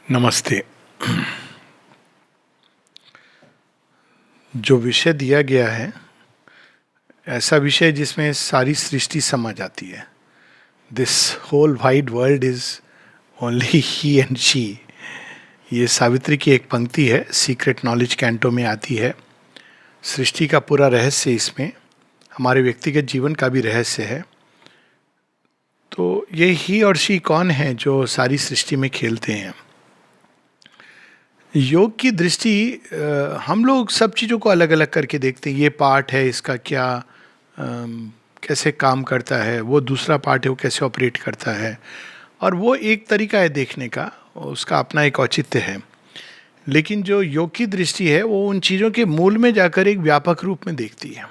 नमस्ते। जो विषय दिया गया है, ऐसा विषय जिसमें सारी सृष्टि समा जाती है। This whole wide world is only he and she. ये सावित्री की एक पंक्ति है, सीक्रेट नॉलेज कैंटो में आती है। सृष्टि का पूरा रहस्य इसमें, हमारे व्यक्तिगत जीवन का भी रहस्य है। तो ये ही और शी कौन है जो सारी सृष्टि में खेलते हैं? योग की दृष्टि, हम लोग सब चीज़ों को अलग अलग करके देखते हैं। ये पार्ट है, इसका क्या कैसे काम करता है, वो दूसरा पार्ट है, वो कैसे ऑपरेट करता है। और वो एक तरीका है देखने का, उसका अपना एक औचित्य है। लेकिन जो योग की दृष्टि है वो उन चीज़ों के मूल में जाकर एक व्यापक रूप में देखती है।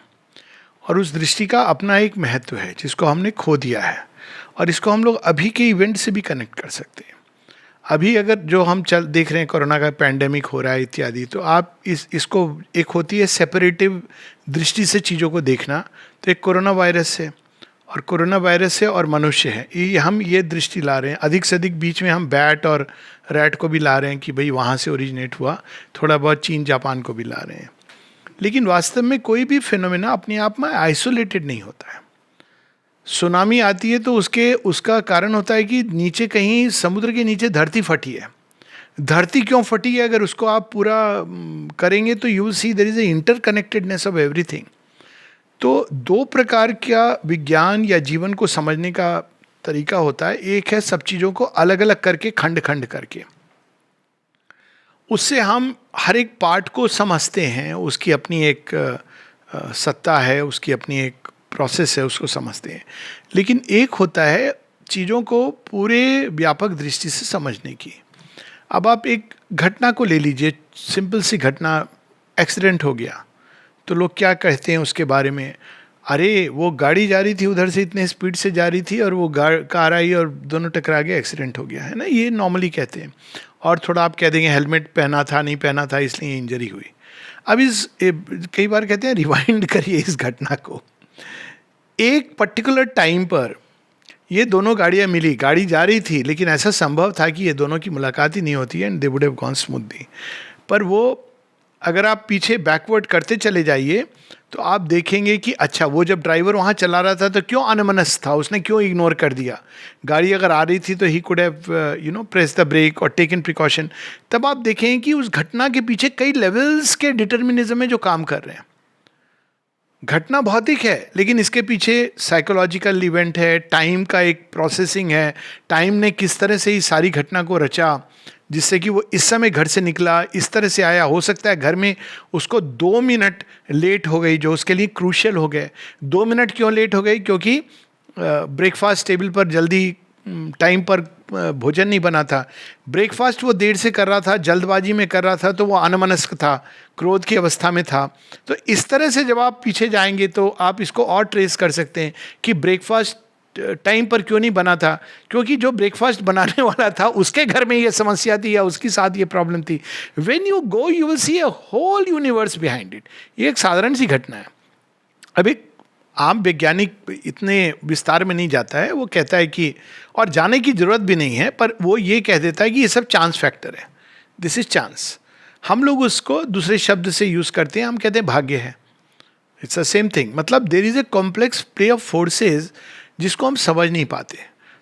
और उस दृष्टि का अपना एक महत्व है जिसको हमने खो दिया है। और इसको हम लोग अभी के इवेंट से भी कनेक्ट कर सकते हैं। अभी अगर जो हम देख रहे हैं, कोरोना का पैंडेमिक हो रहा है इत्यादि, तो आप इसको, एक होती है सेपरेटिव दृष्टि से चीज़ों को देखना। तो एक कोरोना वायरस है, और कोरोना वायरस है और मनुष्य है, ये हम ये दृष्टि ला रहे हैं। अधिक से अधिक बीच में हम बैट और रैट को भी ला रहे हैं कि भाई वहाँ से ओरिजिनेट हुआ। थोड़ा बहुत चीन जापान को भी ला रहे हैं। लेकिन वास्तव में कोई भी फिनोमेना अपने आप में आइसोलेटेड नहीं होता है। सुनामी आती है तो उसका कारण होता है कि नीचे कहीं समुद्र के नीचे धरती फटी है। धरती क्यों फटी है, अगर उसको आप पूरा करेंगे तो you will see there is a interconnectedness of everything. तो दो प्रकार का विज्ञान या जीवन को समझने का तरीका होता है। एक है सब चीज़ों को अलग अलग करके, खंड खंड करके, उससे हम हर एक पार्ट को समझते हैं। उसकी अपनी एक सत्ता है, उसकी अपनी एक प्रोसेस है, उसको समझते हैं। लेकिन एक होता है चीज़ों को पूरे व्यापक दृष्टि से समझने की। अब आप एक घटना को ले लीजिए, सिंपल सी घटना, एक्सीडेंट हो गया, तो लोग क्या कहते हैं उसके बारे में? अरे वो गाड़ी जा रही थी उधर से, इतने स्पीड से जा रही थी और वो कार आई और दोनों टकरा गए, एक्सीडेंट हो गया, है ना। ये नॉर्मली कहते हैं। और थोड़ा आप कह देंगे हेलमेट पहना था, नहीं पहना था, इसलिए इंजरी हुई। अब कई बार कहते हैं रिवाइंड करिए इस घटना को। एक पर्टिकुलर टाइम पर ये दोनों गाड़ियाँ मिली, गाड़ी जा रही थी, लेकिन ऐसा संभव था कि ये दोनों की मुलाकात ही नहीं होती है, and they would have gone smoothly. पर वो, अगर आप पीछे बैकवर्ड करते चले जाइए तो आप देखेंगे कि अच्छा, वो जब ड्राइवर वहाँ चला रहा था तो क्यों अनमनस था, उसने क्यों इग्नोर कर दिया। गाड़ी अगर आ रही थी तो he could have press the brake और टेकन प्रिकॉशन। तब आप देखेंगे कि उस घटना के पीछे कई लेवल्स के डिटर्मिनिज्म है जो काम कर रहे हैं। घटना भौतिक है, लेकिन इसके पीछे साइकोलॉजिकल इवेंट है, टाइम का एक प्रोसेसिंग है। टाइम ने किस तरह से इस सारी घटना को रचा, जिससे कि वो इस समय घर से निकला, इस तरह से आया। हो सकता है घर में उसको 2 मिनट लेट हो गई, जो उसके लिए क्रूशियल हो गए। 2 मिनट क्यों लेट हो गई? क्योंकि ब्रेकफास्ट टेबल पर जल्दी टाइम पर भोजन नहीं बना था। ब्रेकफास्ट वो देर से कर रहा था, जल्दबाजी में कर रहा था, तो वो अनमनस्क था, क्रोध की अवस्था में था। तो इस तरह से जब आप पीछे जाएंगे तो आप इसको और ट्रेस कर सकते हैं कि ब्रेकफास्ट टाइम पर क्यों नहीं बना था। क्योंकि जो ब्रेकफास्ट बनाने वाला था उसके घर में ये समस्या थी या उसके साथ ये प्रॉब्लम थी। When you go you will see a whole universe behind it. ये एक साधारण सी घटना है। अब एक आम वैज्ञानिक इतने विस्तार में नहीं जाता है, वो कहता है कि, और जाने की जरूरत भी नहीं है, पर वो ये कह देता है कि ये सब चांस फैक्टर है, दिस इज चांस। हम लोग उसको दूसरे शब्द से यूज करते हैं, हम कहते हैं भाग्य है। It's the same thing. मतलब there is a complex play of forces जिसको हम समझ नहीं पाते।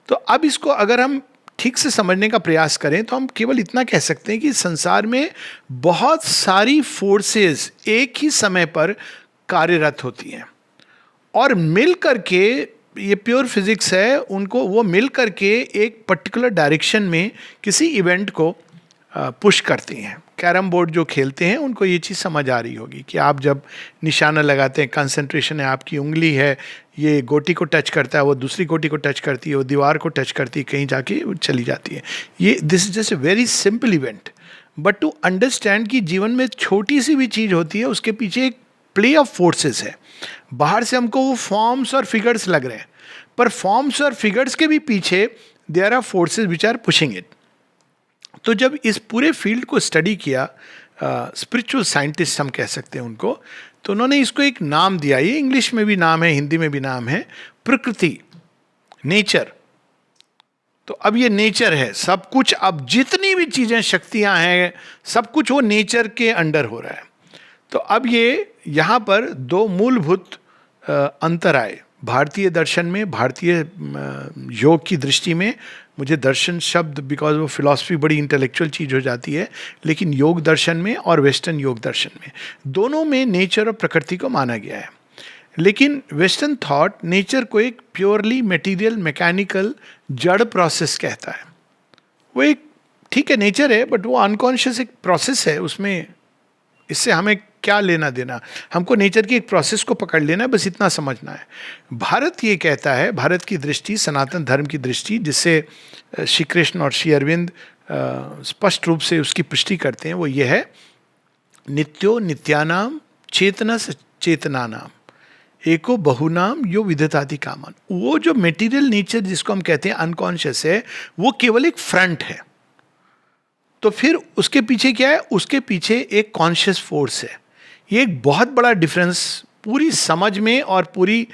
तो अब इसको अगर हम ठीक से समझने का प्रयास करें तो हम केवल इतना कह सकते हैं कि संसार में बहुत सारी फोर्सेज एक ही समय पर कार्यरत होती हैं, और मिल करके, ये प्योर फिजिक्स है, उनको वो मिल करके एक पर्टिकुलर डायरेक्शन में किसी इवेंट को पुश करती हैं। कैरम बोर्ड जो खेलते हैं उनको ये चीज़ समझ आ रही होगी कि आप जब निशाना लगाते हैं, कंसंट्रेशन है, आपकी उंगली है, ये गोटी को टच करता है, वो दूसरी गोटी को टच करती है, वो दीवार को टच करती है, कहीं जाके वो चली जाती है। ये this is just a very simple event. But to understand कि जीवन में छोटी सी भी चीज़ होती है, उसके पीछे एक प्ले ऑफ फोर्सेस है। बाहर से हमको वो फॉर्म्स और फिगर्स लग रहे हैं, पर फॉर्म्स और फिगर्स के भी पीछे there are forces which are pushing it. तो जब इस पूरे फील्ड को स्टडी किया, स्पिरिचुअल साइंटिस्ट हम कह सकते हैं उनको, तो उन्होंने इसको एक नाम दिया। ये इंग्लिश में भी नाम है, हिंदी में भी नाम है, प्रकृति, नेचर। तो अब ये नेचर है सब कुछ, अब जितनी भी चीजें शक्तियां हैं सब कुछ वो नेचर के अंडर हो रहा है। तो अब ये यहाँ पर दो मूलभूत अंतर आए भारतीय दर्शन में, भारतीय योग की दृष्टि में। मुझे दर्शन शब्द बिकॉज वो फिलॉसफी बड़ी इंटेलेक्चुअल चीज़ हो जाती है, लेकिन योग दर्शन में और वेस्टर्न योग दर्शन में दोनों में नेचर और प्रकृति को माना गया है। लेकिन वेस्टर्न थॉट नेचर को एक प्योरली मटेरियल मैकेनिकल जड़ प्रोसेस कहता है। वो एक ठीक है नेचर है, बट वो अनकॉन्शियस एक प्रोसेस है, उसमें इससे हमें क्या लेना देना, हमको नेचर की एक प्रोसेस को पकड़ लेना है, बस इतना समझना है। भारत ये कहता है, भारत की दृष्टि, सनातन धर्म की दृष्टि, जिससे श्री कृष्ण और श्री अरविंद स्पष्ट रूप से उसकी पुष्टि करते हैं, वो ये है नित्यो नित्यानाम चेतना से चेतनानाम एको बहुनाम यो विदधाति कामन। वो जो मेटीरियल नेचर जिसको हम कहते हैं अनकॉन्शियस है, वो केवल एक फ्रंट है। तो फिर उसके पीछे क्या है, उसके पीछे एक कॉन्शियस फोर्स है। ये एक बहुत बड़ा डिफरेंस पूरी समझ में और पूरी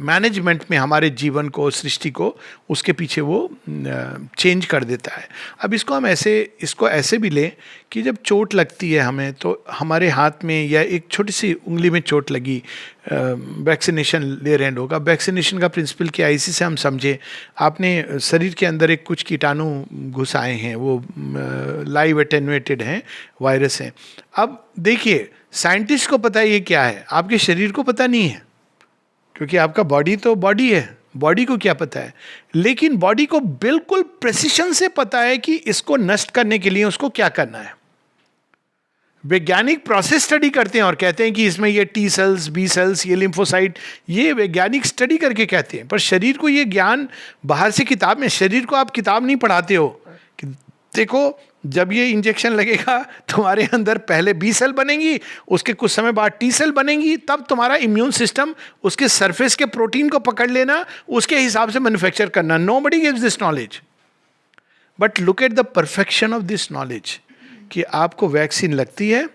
मैनेजमेंट में हमारे जीवन को, सृष्टि को, उसके पीछे वो चेंज कर देता है। अब इसको ऐसे भी लें कि जब चोट लगती है हमें, तो हमारे हाथ में या एक छोटी सी उंगली में चोट लगी, वैक्सीनेशन ले रहे हैं लोग। अब वैक्सीनेशन का प्रिंसिपल क्या है, इसी से हम समझे, आपने शरीर के अंदर एक कुछ कीटाणु घुस आए हैं, वो लाइव एटेन्यूएटेड हैं, वायरस हैं। अब देखिए साइंटिस्ट को पता है ये क्या है, आपके शरीर को पता नहीं है, क्योंकि आपका बॉडी तो बॉडी है, बॉडी को क्या पता है। लेकिन बॉडी को बिल्कुल प्रेसिशन से पता है कि इसको नष्ट करने के लिए उसको क्या करना है। वैज्ञानिक प्रोसेस स्टडी करते हैं और कहते हैं कि इसमें ये टी सेल्स, बी सेल्स, ये लिम्फोसाइट, ये वैज्ञानिक स्टडी करके कहते हैं। पर शरीर को ये ज्ञान बाहर से किताब में, शरीर को आप किताब नहीं पढ़ाते हो कि देखो जब ये इंजेक्शन लगेगा तुम्हारे अंदर पहले बी सेल बनेंगी, उसके कुछ समय बाद टी सेल बनेंगी, तब तुम्हारा इम्यून सिस्टम उसके सरफेस के प्रोटीन को पकड़ लेना, उसके हिसाब से मैन्युफैक्चर करना। Nobody gives this knowledge, but look at the perfection of this knowledge कि आपको वैक्सीन लगती है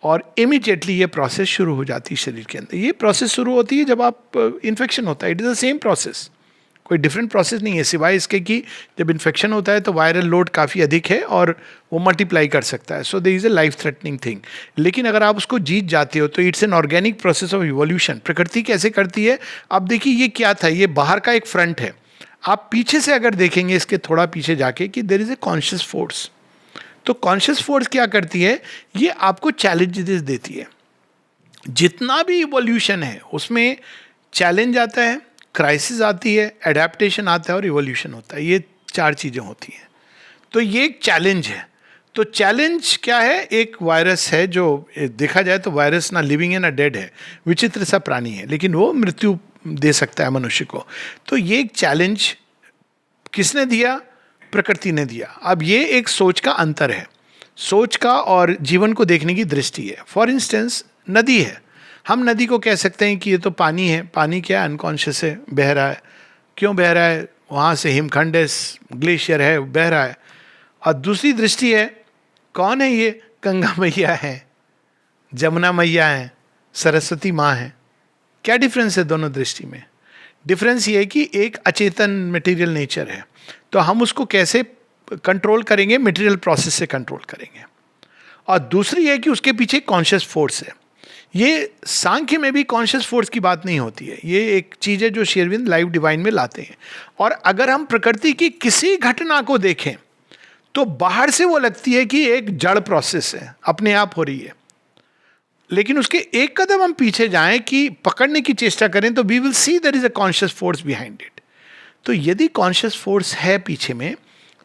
और इमीडिएटली ये प्रोसेस शुरू हो जाती है शरीर के अंदर। ये प्रोसेस शुरू होती है जब आप इन्फेक्शन होता है, it is the same process, कोई डिफरेंट प्रोसेस नहीं है, सिवाय इसके कि जब इन्फेक्शन होता है तो वायरल लोड काफ़ी अधिक है और वो मल्टीप्लाई कर सकता है, so there is a life threatening thing. लेकिन अगर आप उसको जीत जाते हो तो it's an organic process of evolution. प्रकृति कैसे करती है, अब देखिए ये क्या था, ये बाहर का एक फ्रंट है, आप पीछे से अगर देखेंगे इसके थोड़ा पीछे जाके कि there is a conscious force. तो कॉन्शियस फोर्स क्या करती है, ये आपको चैलेंजेस देती है। जितना भी इवोल्यूशन है उसमें चैलेंज आता है, क्राइसिस आती है, एडेप्टेशन आता है और इवोल्यूशन होता है, ये चार चीज़ें होती हैं। तो ये एक चैलेंज है। तो चैलेंज क्या है, एक वायरस है जो देखा जाए तो वायरस ना लिविंग है ना डेड है, विचित्र सा प्राणी है, लेकिन वो मृत्यु दे सकता है मनुष्य को। तो ये एक चैलेंज किसने दिया, प्रकृति ने दिया। अब ये एक सोच का अंतर है, सोच का और जीवन को देखने की दृष्टि है। फॉर इंस्टेंस नदी है, हम नदी को कह सकते हैं कि ये तो पानी है, पानी क्या है, अनकॉन्शियस है, बह रहा है। क्यों बह रहा है, वहाँ से हिमखंड है, ग्लेशियर है, बह रहा है। और दूसरी दृष्टि है, कौन है ये, गंगा मैया है, जमुना मैया है, सरस्वती माँ है। क्या डिफरेंस है दोनों दृष्टि में, डिफरेंस ये है कि एक अचेतन मटेरियल नेचर है, तो हम उसको कैसे कंट्रोल करेंगे, मटेरियल प्रोसेस से कंट्रोल करेंगे। और दूसरी है कि उसके पीछे कॉन्शियस फोर्स है। ये सांख्य में भी कॉन्शियस फोर्स की बात नहीं होती है, ये एक चीज़ है जो श्री अरविंद लाइव डिवाइन में लाते हैं। और अगर हम प्रकृति की किसी घटना को देखें तो बाहर से वो लगती है कि एक जड़ प्रोसेस है, अपने आप हो रही है, लेकिन उसके एक कदम हम पीछे जाएं कि पकड़ने की चेष्टा करें तो we will see there is a conscious force behind it. तो यदि कॉन्शियस फोर्स है पीछे में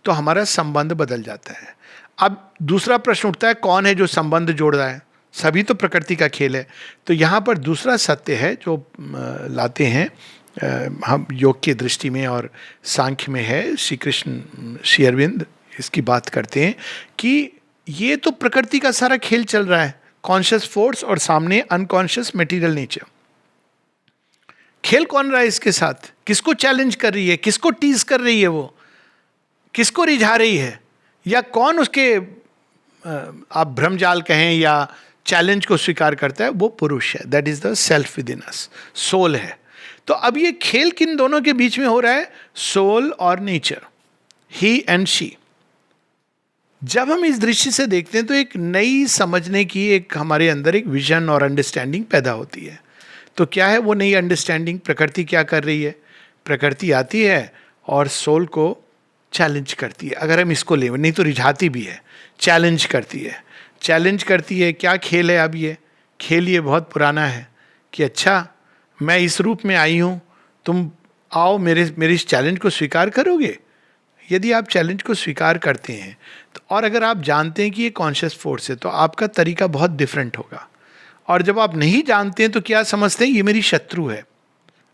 तो हमारा संबंध बदल जाता है। अब दूसरा प्रश्न उठता है, कौन है जो संबंध जोड़ रहा है, सभी तो प्रकृति का खेल है। तो यहाँ पर दूसरा सत्य है जो लाते हैं हम योग की दृष्टि में और सांख्य में है, श्री कृष्ण श्री अरविंद इसकी बात करते हैं कि ये तो प्रकृति का सारा खेल चल रहा है, कॉन्शियस फोर्स और सामने अनकॉन्शियस मटेरियल नेचर। खेल कौन रहा है इसके साथ, किसको चैलेंज कर रही है, किसको टीज कर रही है, वो किसको रिझा रही है, या कौन उसके आप भ्रमजाल कहें या चैलेंज को स्वीकार करता है, वो पुरुष है। That is the self within us, soul है। तो अब ये खेल किन दोनों के बीच में हो रहा है? सोल और नेचर, ही एंड शी। जब हम इस दृष्टि से देखते हैं तो एक नई समझने की एक हमारे अंदर एक विजन और अंडरस्टैंडिंग पैदा होती है। तो क्या है वो नई अंडरस्टैंडिंग? प्रकृति क्या कर रही है? प्रकृति आती है और सोल को चैलेंज करती है, अगर हम इसको ले, नहीं तो रिझाती भी है, चैलेंज करती है। चैलेंज करती है, क्या खेल है? अब ये खेल ये बहुत पुराना है कि अच्छा मैं इस रूप में आई हूँ, तुम आओ मेरे इस चैलेंज को स्वीकार करोगे? यदि आप चैलेंज को स्वीकार करते हैं तो, और अगर आप जानते हैं कि ये कॉन्शियस फोर्स है, तो आपका तरीका बहुत डिफरेंट होगा। और जब आप नहीं जानते हैं तो क्या समझते हैं? ये मेरी शत्रु है।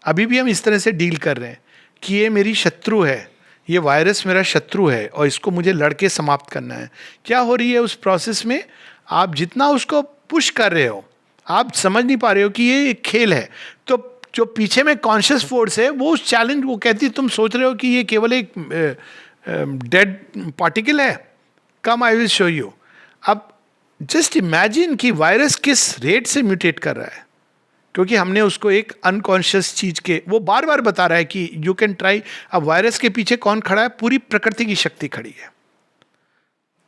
अभी भी हम इस तरह से डील कर रहे हैं कि ये मेरी शत्रु है, ये वायरस मेरा शत्रु है और इसको मुझे लड़के समाप्त करना है। क्या हो रही है उस प्रोसेस में? आप जितना उसको पुश कर रहे हो, आप समझ नहीं पा रहे हो कि ये एक खेल है। तो जो पीछे में कॉन्शियस फोर्स है वो उस चैलेंज, वो कहती है तुम सोच रहे हो कि ये केवल एक डेड पार्टिकल है, कम आई विल शो यू। अब जस्ट इमेजिन कि वायरस किस रेट से म्यूटेट कर रहा है, क्योंकि हमने उसको एक अनकॉन्शियस चीज के, वो बार बार बता रहा है कि यू कैन ट्राई। अब वायरस के पीछे कौन खड़ा है? पूरी प्रकृति की शक्ति खड़ी है।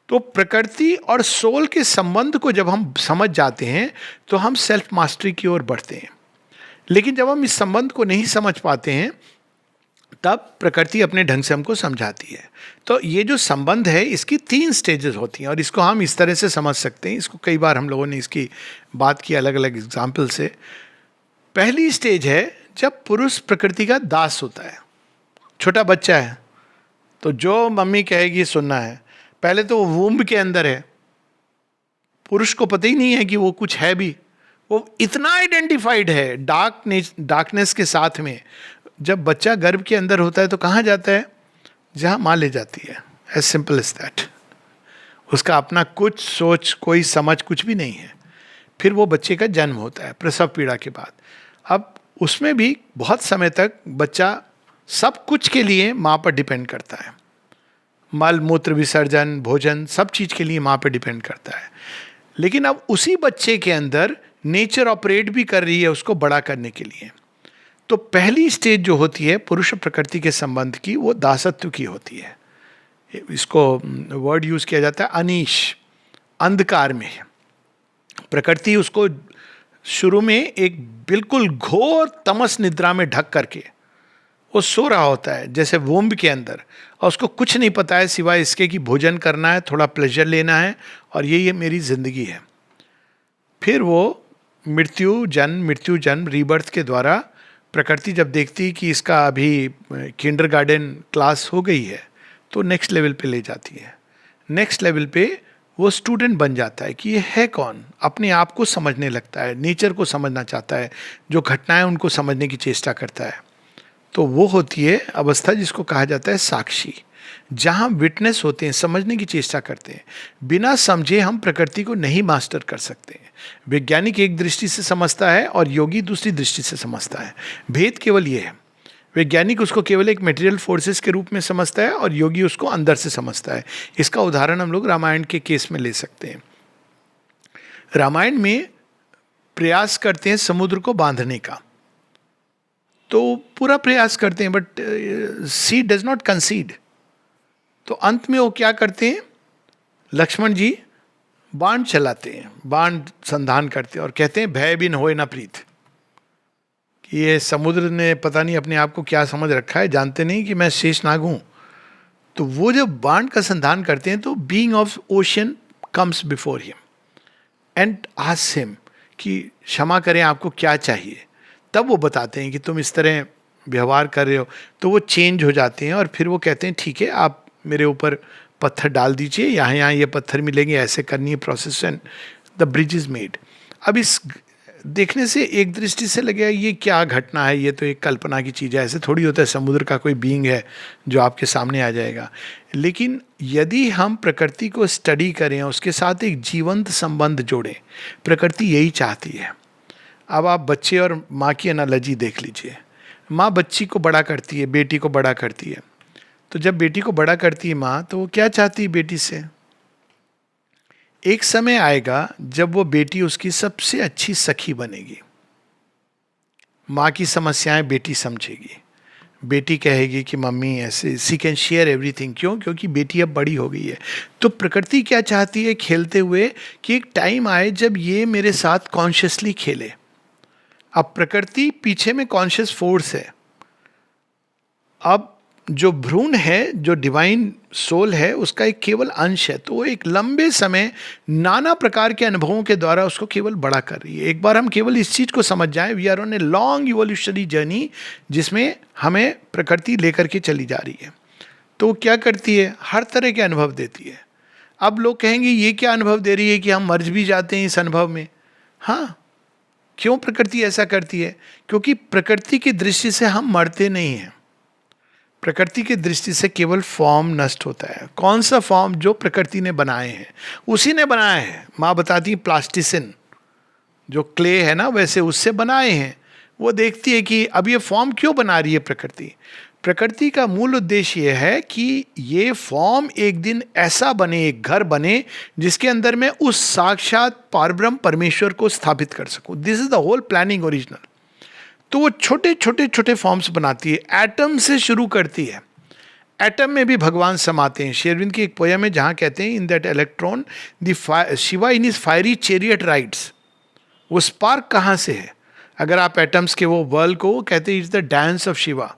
तो प्रकृति और सोल के संबंध को जब हम समझ जाते हैं तो हम सेल्फ मास्टरी की ओर बढ़ते हैं। लेकिन जब हम इस संबंध को नहीं समझ पाते हैं तब प्रकृति अपने ढंग से हमको समझाती है। तो ये जो संबंध है इसकी 3 स्टेजेस होती हैं और इसको हम इस तरह से समझ सकते हैं। इसको कई बार हम लोगों ने इसकी बात की अलग अलग एग्जाम्पल से। पहली स्टेज है जब पुरुष प्रकृति का दास होता है। छोटा बच्चा है तो जो मम्मी कहेगी सुनना है। पहले तो वो वूम्ब के अंदर है, पुरुष को पता ही नहीं है कि वो कुछ है भी, वो इतना आइडेंटिफाइड है डार्कनेस के साथ में। जब बच्चा गर्भ के अंदर होता है तो कहाँ जाता है? जहाँ माँ ले जाती है, एज सिंपल एज दैट। उसका अपना कुछ सोच, कोई समझ कुछ भी नहीं है। फिर वो बच्चे का जन्म होता है प्रसव पीड़ा के बाद। अब उसमें भी बहुत समय तक बच्चा सब कुछ के लिए माँ पर डिपेंड करता है। मल मूत्र विसर्जन, भोजन, सब चीज़ के लिए माँ पर डिपेंड करता है। लेकिन अब उसी बच्चे के अंदर नेचर ऑपरेट भी कर रही है उसको बड़ा करने के लिए। तो पहली स्टेज जो होती है पुरुष प्रकृति के संबंध की, वो दासत्व की होती है। इसको वर्ड यूज किया जाता है अनीश, अंधकार में। प्रकृति उसको शुरू में एक बिल्कुल घोर तमस निद्रा में ढक करके वो सो रहा होता है जैसे वोम्ब के अंदर, और उसको कुछ नहीं पता है सिवाय इसके कि भोजन करना है, थोड़ा प्लेजर लेना है और ये मेरी जिंदगी है। फिर वो मृत्यु जन्म रीबर्थ के द्वारा प्रकृति जब देखती कि इसका अभी किंडरगार्टन क्लास हो गई है तो नेक्स्ट लेवल पे ले जाती है। नेक्स्ट लेवल पे वो स्टूडेंट बन जाता है कि ये है कौन, अपने आप को समझने लगता है, नेचर को समझना चाहता है, जो घटनाएं उनको समझने की चेष्टा करता है। तो वो होती है अवस्था जिसको कहा जाता है साक्षी, जहाँ विटनेस होते हैं, समझने की चेष्टा करते हैं। बिना समझे हम प्रकृति को नहीं मास्टर कर सकते हैं। वैज्ञानिक एक दृष्टि से समझता है और योगी दूसरी दृष्टि से समझता है। भेद केवल ये है, वैज्ञानिक उसको केवल एक मटेरियल फोर्सेस के रूप में समझता है और योगी उसको अंदर से समझता है। इसका उदाहरण हम लोग रामायण के केस में ले सकते हैं। रामायण में प्रयास करते हैं समुद्र को बांधने का, तो पूरा प्रयास करते हैं but she does not concede. तो अंत में वो क्या करते हैं, लक्ष्मण जी बाण चलाते हैं, बाण संधान करते हैं और कहते हैं भय बिन होए न प्रीत। कि ये समुद्र ने पता नहीं अपने आप को क्या समझ रखा है, जानते नहीं कि मैं शेषनाग हूँ। तो वो जब बाण का संधान करते हैं तो being of ocean comes before him and asks him कि क्षमा करें आपको क्या चाहिए। तब वो बताते हैं कि तुम इस तरह व्यवहार कर रहे हो, तो वो चेंज हो जाते हैं और फिर वो कहते हैं ठीक है आप मेरे ऊपर पत्थर डाल दीजिए, यहाँ ये पत्थर मिलेंगे, ऐसे करनी है process and the bridge is made. अब इस देखने से एक दृष्टि से लगेगा ये क्या घटना है, ये तो एक कल्पना की चीज़ है, ऐसे थोड़ी होता है समुद्र का कोई बीइंग है जो आपके सामने आ जाएगा। लेकिन यदि हम प्रकृति को स्टडी करें, उसके साथ एक जीवंत संबंध जोड़ें, प्रकृति यही चाहती है। अब आप बच्चे और माँ की एनालॉजी देख लीजिए। माँ बच्ची को बड़ा करती है, बेटी को बड़ा करती है। तो जब बेटी को बड़ा करती है माँ, तो वो क्या चाहती है बेटी से? एक समय आएगा जब वो बेटी उसकी सबसे अच्छी सखी बनेगी। माँ की समस्याएं बेटी समझेगी, बेटी कहेगी कि मम्मी ऐसे, सी कैन शेयर एवरीथिंग। क्यों? क्योंकि बेटी अब बड़ी हो गई है। तो प्रकृति क्या चाहती है खेलते हुए, कि एक टाइम आए जब ये मेरे साथ कॉन्शियसली खेले। अब प्रकृति पीछे में कॉन्शियस फोर्स है। अब जो भ्रूण है, जो डिवाइन सोल है, उसका एक केवल अंश है, तो वो एक लंबे समय नाना प्रकार के अनुभवों के द्वारा उसको केवल बड़ा कर रही है। एक बार हम केवल इस चीज को समझ जाएं, we are on a long evolutionary journey, जिसमें हमें प्रकृति लेकर के चली जा रही है। तो वो क्या करती है? हर तरह के अनुभव देती है। अब लोग कहेंगे ये क्या अनुभव दे रही है कि हम मर भी जाते हैं इस अनुभव में। हाँ, क्यों प्रकृति ऐसा करती है? क्योंकि प्रकृति की दृष्टि से हम मरते नहीं हैं। प्रकृति की दृष्टि से केवल फॉर्म नष्ट होता है। कौन सा फॉर्म? जो प्रकृति ने बनाए हैं, उसी ने बनाया है। माँ बताती है प्लास्टिसिन, जो क्ले है ना, वैसे उससे बनाए हैं। वो देखती है कि अब ये फॉर्म क्यों बना रही है प्रकृति। प्रकृति का मूल उद्देश्य यह है कि ये फॉर्म एक दिन ऐसा बने, एक घर बने, जिसके अंदर मैं उस साक्षात पारब्रह्म परमेश्वर को स्थापित कर सकूं। This is the whole planning original. तो वो छोटे छोटे छोटे फॉर्म्स बनाती है, एटम से शुरू करती है। एटम में भी भगवान समाते हैं। शेरविंद की एक पोयम है जहां कहते हैं, in that electron the Shiva in his fiery chariot rides. वो स्पार्क कहाँ से है? अगर आप एटम्स के वो वर्ल्ड को कहते हैं, it's the dance of Shiva.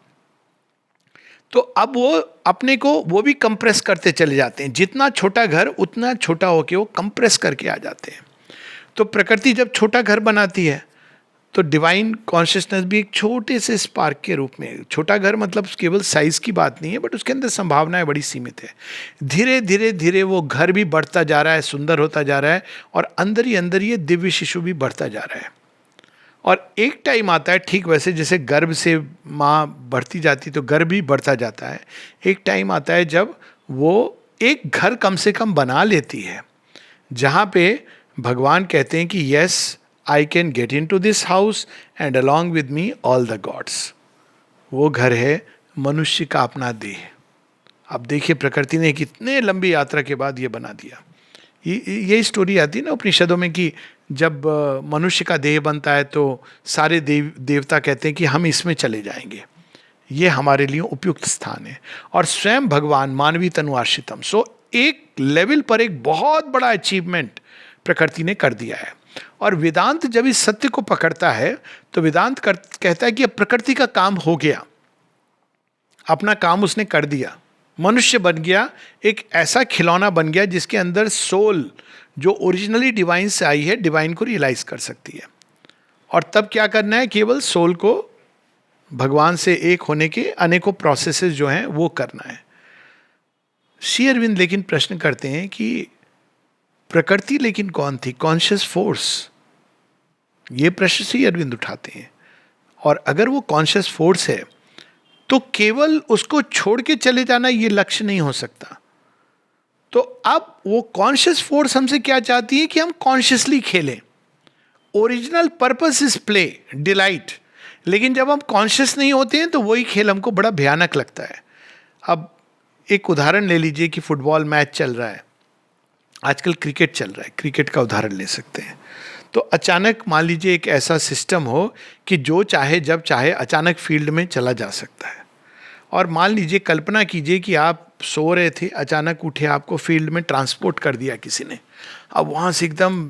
तो अब वो अपने को वो भी कंप्रेस करते चले जाते हैं। जितना छोटा घर उतना छोटा होके वो कंप्रेस करके आ जाते हैं। तो प्रकृति जब छोटा घर बनाती है, तो डिवाइन कॉन्शियसनेस भी एक छोटे से स्पार्क के रूप में, छोटा घर मतलब केवल साइज की बात नहीं है, बट उसके अंदर संभावनाएं बड़ी सीमित है। धीरे धीरे धीरे वो घर भी बढ़ता जा रहा है, सुंदर होता जा रहा है, और अंदर ही ये दिव्य शिशु भी बढ़ता जा रहा है। और एक टाइम आता है, ठीक वैसे जैसे गर्भ से माँ बढ़ती जाती तो गर्भ भी बढ़ता जाता है, एक टाइम आता है जब वो एक घर कम से कम बना लेती है, जहाँ पे भगवान कहते हैं कि yes, I can get into this house and along with me all the gods. वो घर है मनुष्य का अपना देह। अब देखिए प्रकृति ने कितने लंबी यात्रा के बाद ये बना दिया। ये स्टोरी आती है ना उपनिषदों में कि जब मनुष्य का देह बनता है तो सारे देवता कहते हैं कि हम इसमें चले जाएंगे, ये हमारे लिए उपयुक्त स्थान है। और स्वयं भगवान मानवी तनु आश्रितम। सो एक लेवल पर एक बहुत बड़ा अचीवमेंट प्रकृति ने कर दिया है। और वेदांत जब इस सत्य को पकड़ता है तो वेदांत कहता है कि अब प्रकृति का काम हो गया, अपना काम उसने कर दिया, मनुष्य बन गया, एक ऐसा खिलौना बन गया जिसके अंदर सोल जो ओरिजिनली डिवाइन से आई है, डिवाइन को रियलाइज कर सकती है। और तब क्या करना है? केवल सोल को भगवान से एक होने के अनेकों प्रोसेसेस जो हैं वो करना है। श्री अरविंद लेकिन प्रश्न करते हैं कि प्रकृति लेकिन कौन थी? Conscious force. ये प्रश्न श्री अरविंद उठाते हैं। और अगर वो कॉन्शियस फोर्स है तो केवल उसको छोड़ के चले जाना ये लक्ष्य नहीं हो सकता। तो अब वो कॉन्शियस फोर्स हमसे क्या चाहती है? कि हम कॉन्शियसली खेलें। Original purpose is play, delight. लेकिन जब हम कॉन्शियस नहीं होते हैं तो वही खेल हमको बड़ा भयानक लगता है। अब एक उदाहरण ले लीजिए कि फुटबॉल मैच चल रहा है, आजकल क्रिकेट चल रहा है, क्रिकेट का उदाहरण ले सकते हैं। तो अचानक मान लीजिए एक ऐसा सिस्टम हो कि जो चाहे जब चाहे अचानक फील्ड में चला जा सकता है। और मान लीजिए, कल्पना कीजिए कि आप सो रहे थे, अचानक उठे, आपको फील्ड में ट्रांसपोर्ट कर दिया किसी ने। अब वहाँ से एकदम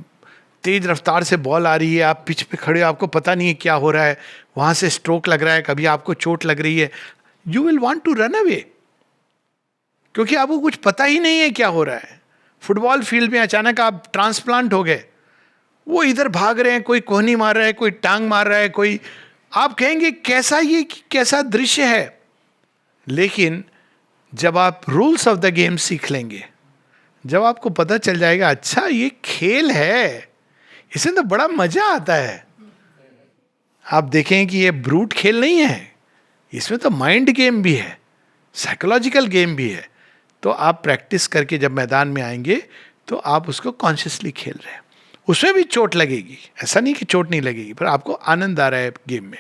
तेज रफ्तार से बॉल आ रही है, आप पिच पे खड़े हो, आपको पता नहीं है क्या हो रहा है, वहाँ से स्ट्रोक लग रहा है, कभी आपको चोट लग रही है। You will want to run away, क्योंकि आपको कुछ पता ही नहीं है क्या हो रहा है। फुटबॉल फील्ड में अचानक आप ट्रांसप्लांट हो गए, वो इधर भाग रहे हैं, कोई कोहनी मार रहा है, कोई टांग मार रहा है, कोई, आप कहेंगे कैसा ये कैसा दृश्य है। लेकिन जब आप रूल्स ऑफ द गेम सीख लेंगे, जब आपको पता चल जाएगा अच्छा ये खेल है, इसमें तो बड़ा मजा आता है। आप देखें कि ये ब्रूट खेल नहीं है, इसमें तो माइंड गेम भी है, साइकोलॉजिकल गेम भी है। तो आप प्रैक्टिस करके जब मैदान में आएंगे तो आप उसको कॉन्शियसली खेल रहे हैं। उसमें भी चोट लगेगी, ऐसा नहीं कि चोट नहीं लगेगी, पर आपको आनंद आ रहा है गेम में।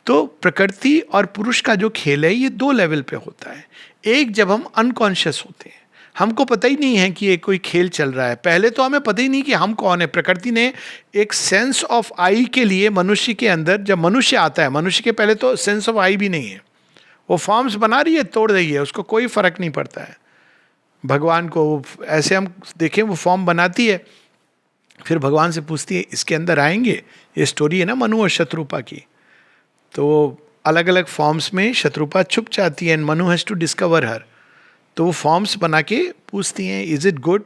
तो प्रकृति और पुरुष का जो खेल है ये दो लेवल पे होता है। एक, जब हम अनकॉन्शियस होते हैं, हमको पता ही नहीं है कि ये कोई खेल चल रहा है। पहले तो हमें पता ही नहीं कि हम कौन है। प्रकृति ने एक सेंस ऑफ आई के लिए मनुष्य के अंदर, जब मनुष्य आता है, मनुष्य के पहले तो सेंस ऑफ आई भी नहीं है, वो फॉर्म्स बना रही है, तोड़ रही है, उसको कोई फर्क नहीं पड़ता है। भगवान को ऐसे हम देखें, वो फॉर्म बनाती है, फिर भगवान से पूछती है इसके अंदर आएंगे। ये स्टोरी है ना मनु और शत्रुपा की, तो अलग अलग फॉर्म्स में शत्रुपा छुप जाती है and Manu has to discover her. तो वो फॉर्म्स बना के पूछती हैं इज इट गुड,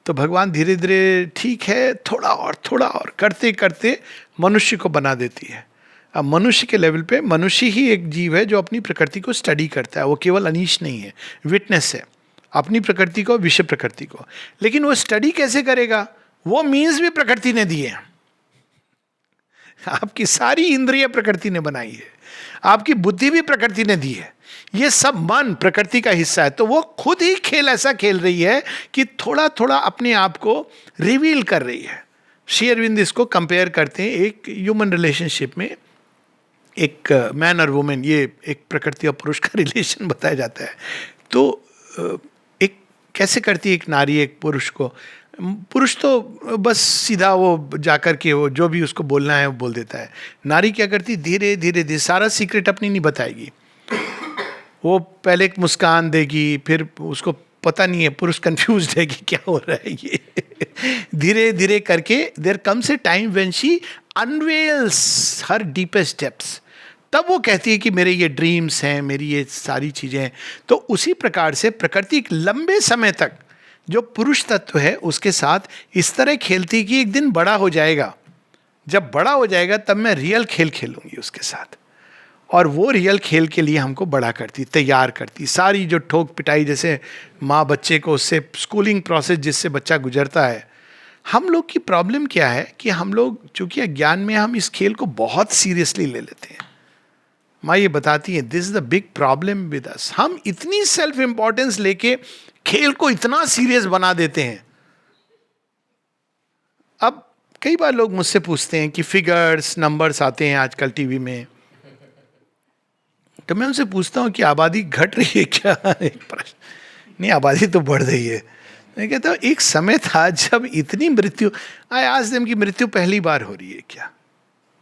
तो भगवान धीरे धीरे ठीक है थोड़ा और करते करते मनुष्य को बना देती है। अब मनुष्य के लेवल पे मनुष्य ही एक जीव है जो अपनी प्रकृति को स्टडी करता है। वो केवल अनीश नहीं है, विटनेस है अपनी प्रकृति को, विश्व प्रकृति को। लेकिन वो स्टडी कैसे करेगा, वो मीन्स भी प्रकृति ने दिए हैं। आपकी सारी इंद्रिय प्रकृति ने बनाई है, आपकी बुद्धि भी प्रकृति ने दी है, ये सब मन प्रकृति का हिस्सा है। तो वो खुद ही खेल ऐसा खेल रही है कि थोड़ा थोड़ा अपने आप को रिवील कर रही है। श्री अरविंद इसको कंपेयर करते हैं एक ह्यूमन रिलेशनशिप में, एक मैन और वुमेन, ये एक प्रकृति और पुरुष का रिलेशन बताया जाता है। तो एक कैसे करती है एक नारी एक पुरुष को, पुरुष तो बस सीधा वो जाकर के वो जो भी उसको बोलना है वो बोल देता है। नारी क्या करती, धीरे धीरे धीरे, सारा सीक्रेट अपनी नहीं बताएगी, वो पहले एक मुस्कान देगी, फिर उसको पता नहीं है, पुरुष कंफ्यूज है कि क्या हो रहा है ये धीरे धीरे करके there comes a time when she unveils her deepest depths, तब वो कहती है कि मेरे ये ड्रीम्स हैं, मेरी ये सारी चीज़ें हैं। तो उसी प्रकार से प्रकृति एक लंबे समय तक जो पुरुष तत्व है उसके साथ इस तरह खेलती कि एक दिन बड़ा हो जाएगा, जब बड़ा हो जाएगा तब मैं रियल खेल खेलूंगी उसके साथ। और वो रियल खेल के लिए हमको बड़ा करती, तैयार करती। सारी जो ठोक पिटाई, जैसे माँ बच्चे को, उससे स्कूलिंग प्रोसेस जिससे बच्चा गुजरता है। हम लोग की प्रॉब्लम क्या है कि हम लोग चूंकि अज्ञान में हम इस खेल को बहुत सीरियसली ले लेते हैं। माँ ये बताती है this is the big problem with us, हम इतनी सेल्फ इंपॉर्टेंस लेके खेल को इतना सीरियस बना देते हैं। अब कई बार लोग मुझसे पूछते हैं कि फिगर्स नंबर्स आते हैं आजकल टीवी में, तो मैं उनसे पूछता हूँ कि आबादी घट रही है क्या एक प्रश्न, नहीं आबादी तो बढ़ रही है। मैं कहता हूँ एक समय था जब इतनी मृत्यु, आई आस्क्ड देम कि मृत्यु पहली बार हो रही है क्या,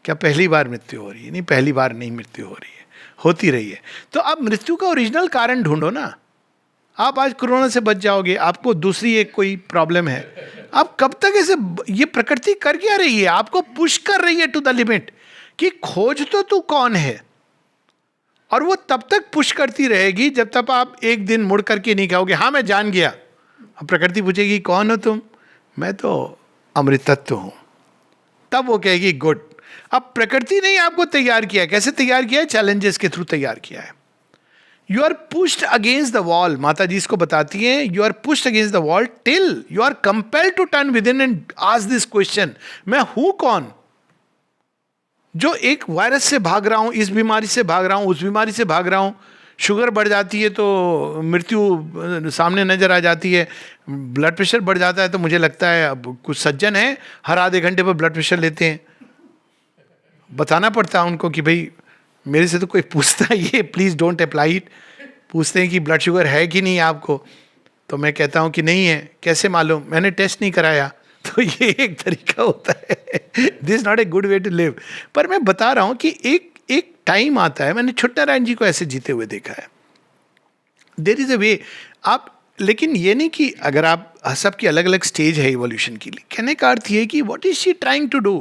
क्या पहली बार मृत्यु हो रही है? नहीं, पहली बार नहीं मृत्यु हो रही है, होती रही है। तो अब मृत्यु का ओरिजिनल कारण ढूंढो ना। आप आज कोरोना से बच जाओगे, आपको दूसरी एक कोई प्रॉब्लम है, आप कब तक ऐसे, ये प्रकृति कर क्या रही है, आपको पुश कर रही है टू द लिमिट कि खोज तो तू कौन है। और वो तब तक पुश करती रहेगी जब तक आप एक दिन मुड़ करके नहीं कहोगे हाँ मैं जान गया। अब प्रकृति पूछेगी कौन हो तुम, मैं तो अमृत तत्व हूं, तब वो कहेगी गुड। अब प्रकृति ने आपको तैयार किया, कैसे तैयार किया है? चैलेंजेस के थ्रू तैयार किया है। You are pushed against the wall, माता जी इसको बताती हैं, you are pushed against the wall till you are compelled to turn within and ask this question, मैं हूं कौन? जो एक वायरस से भाग रहा हूं, इस बीमारी से भाग रहा हूं, उस बीमारी से भाग रहा हूं, शुगर बढ़ जाती है तो मृत्यु सामने नजर आ जाती है, ब्लड प्रेशर बढ़ जाता है तो मुझे लगता है, अब कुछ सज्जन हैं हर आधे घंटे पर ब्लड प्रेशर लेते हैं, बताना पड़ता है उनको कि भाई मेरे से तो कोई पूछता है ये प्लीज़ डोंट अप्लाई इट, पूछते हैं कि ब्लड शुगर है कि नहीं आपको, तो मैं कहता हूँ कि नहीं है, कैसे मालूम, मैंने टेस्ट नहीं कराया। तो ये एक तरीका होता है, this is not a good way to live. पर मैं बता रहा हूँ कि एक टाइम आता है, मैंने छुट्टारायण जी को ऐसे जीते हुए देखा है, देयर इज अ वे आप, लेकिन ये नहीं कि अगर आप, सबकी अलग अलग स्टेज है इवोल्यूशन के लिए। कहने का अर्थ ये कि what is she trying to do,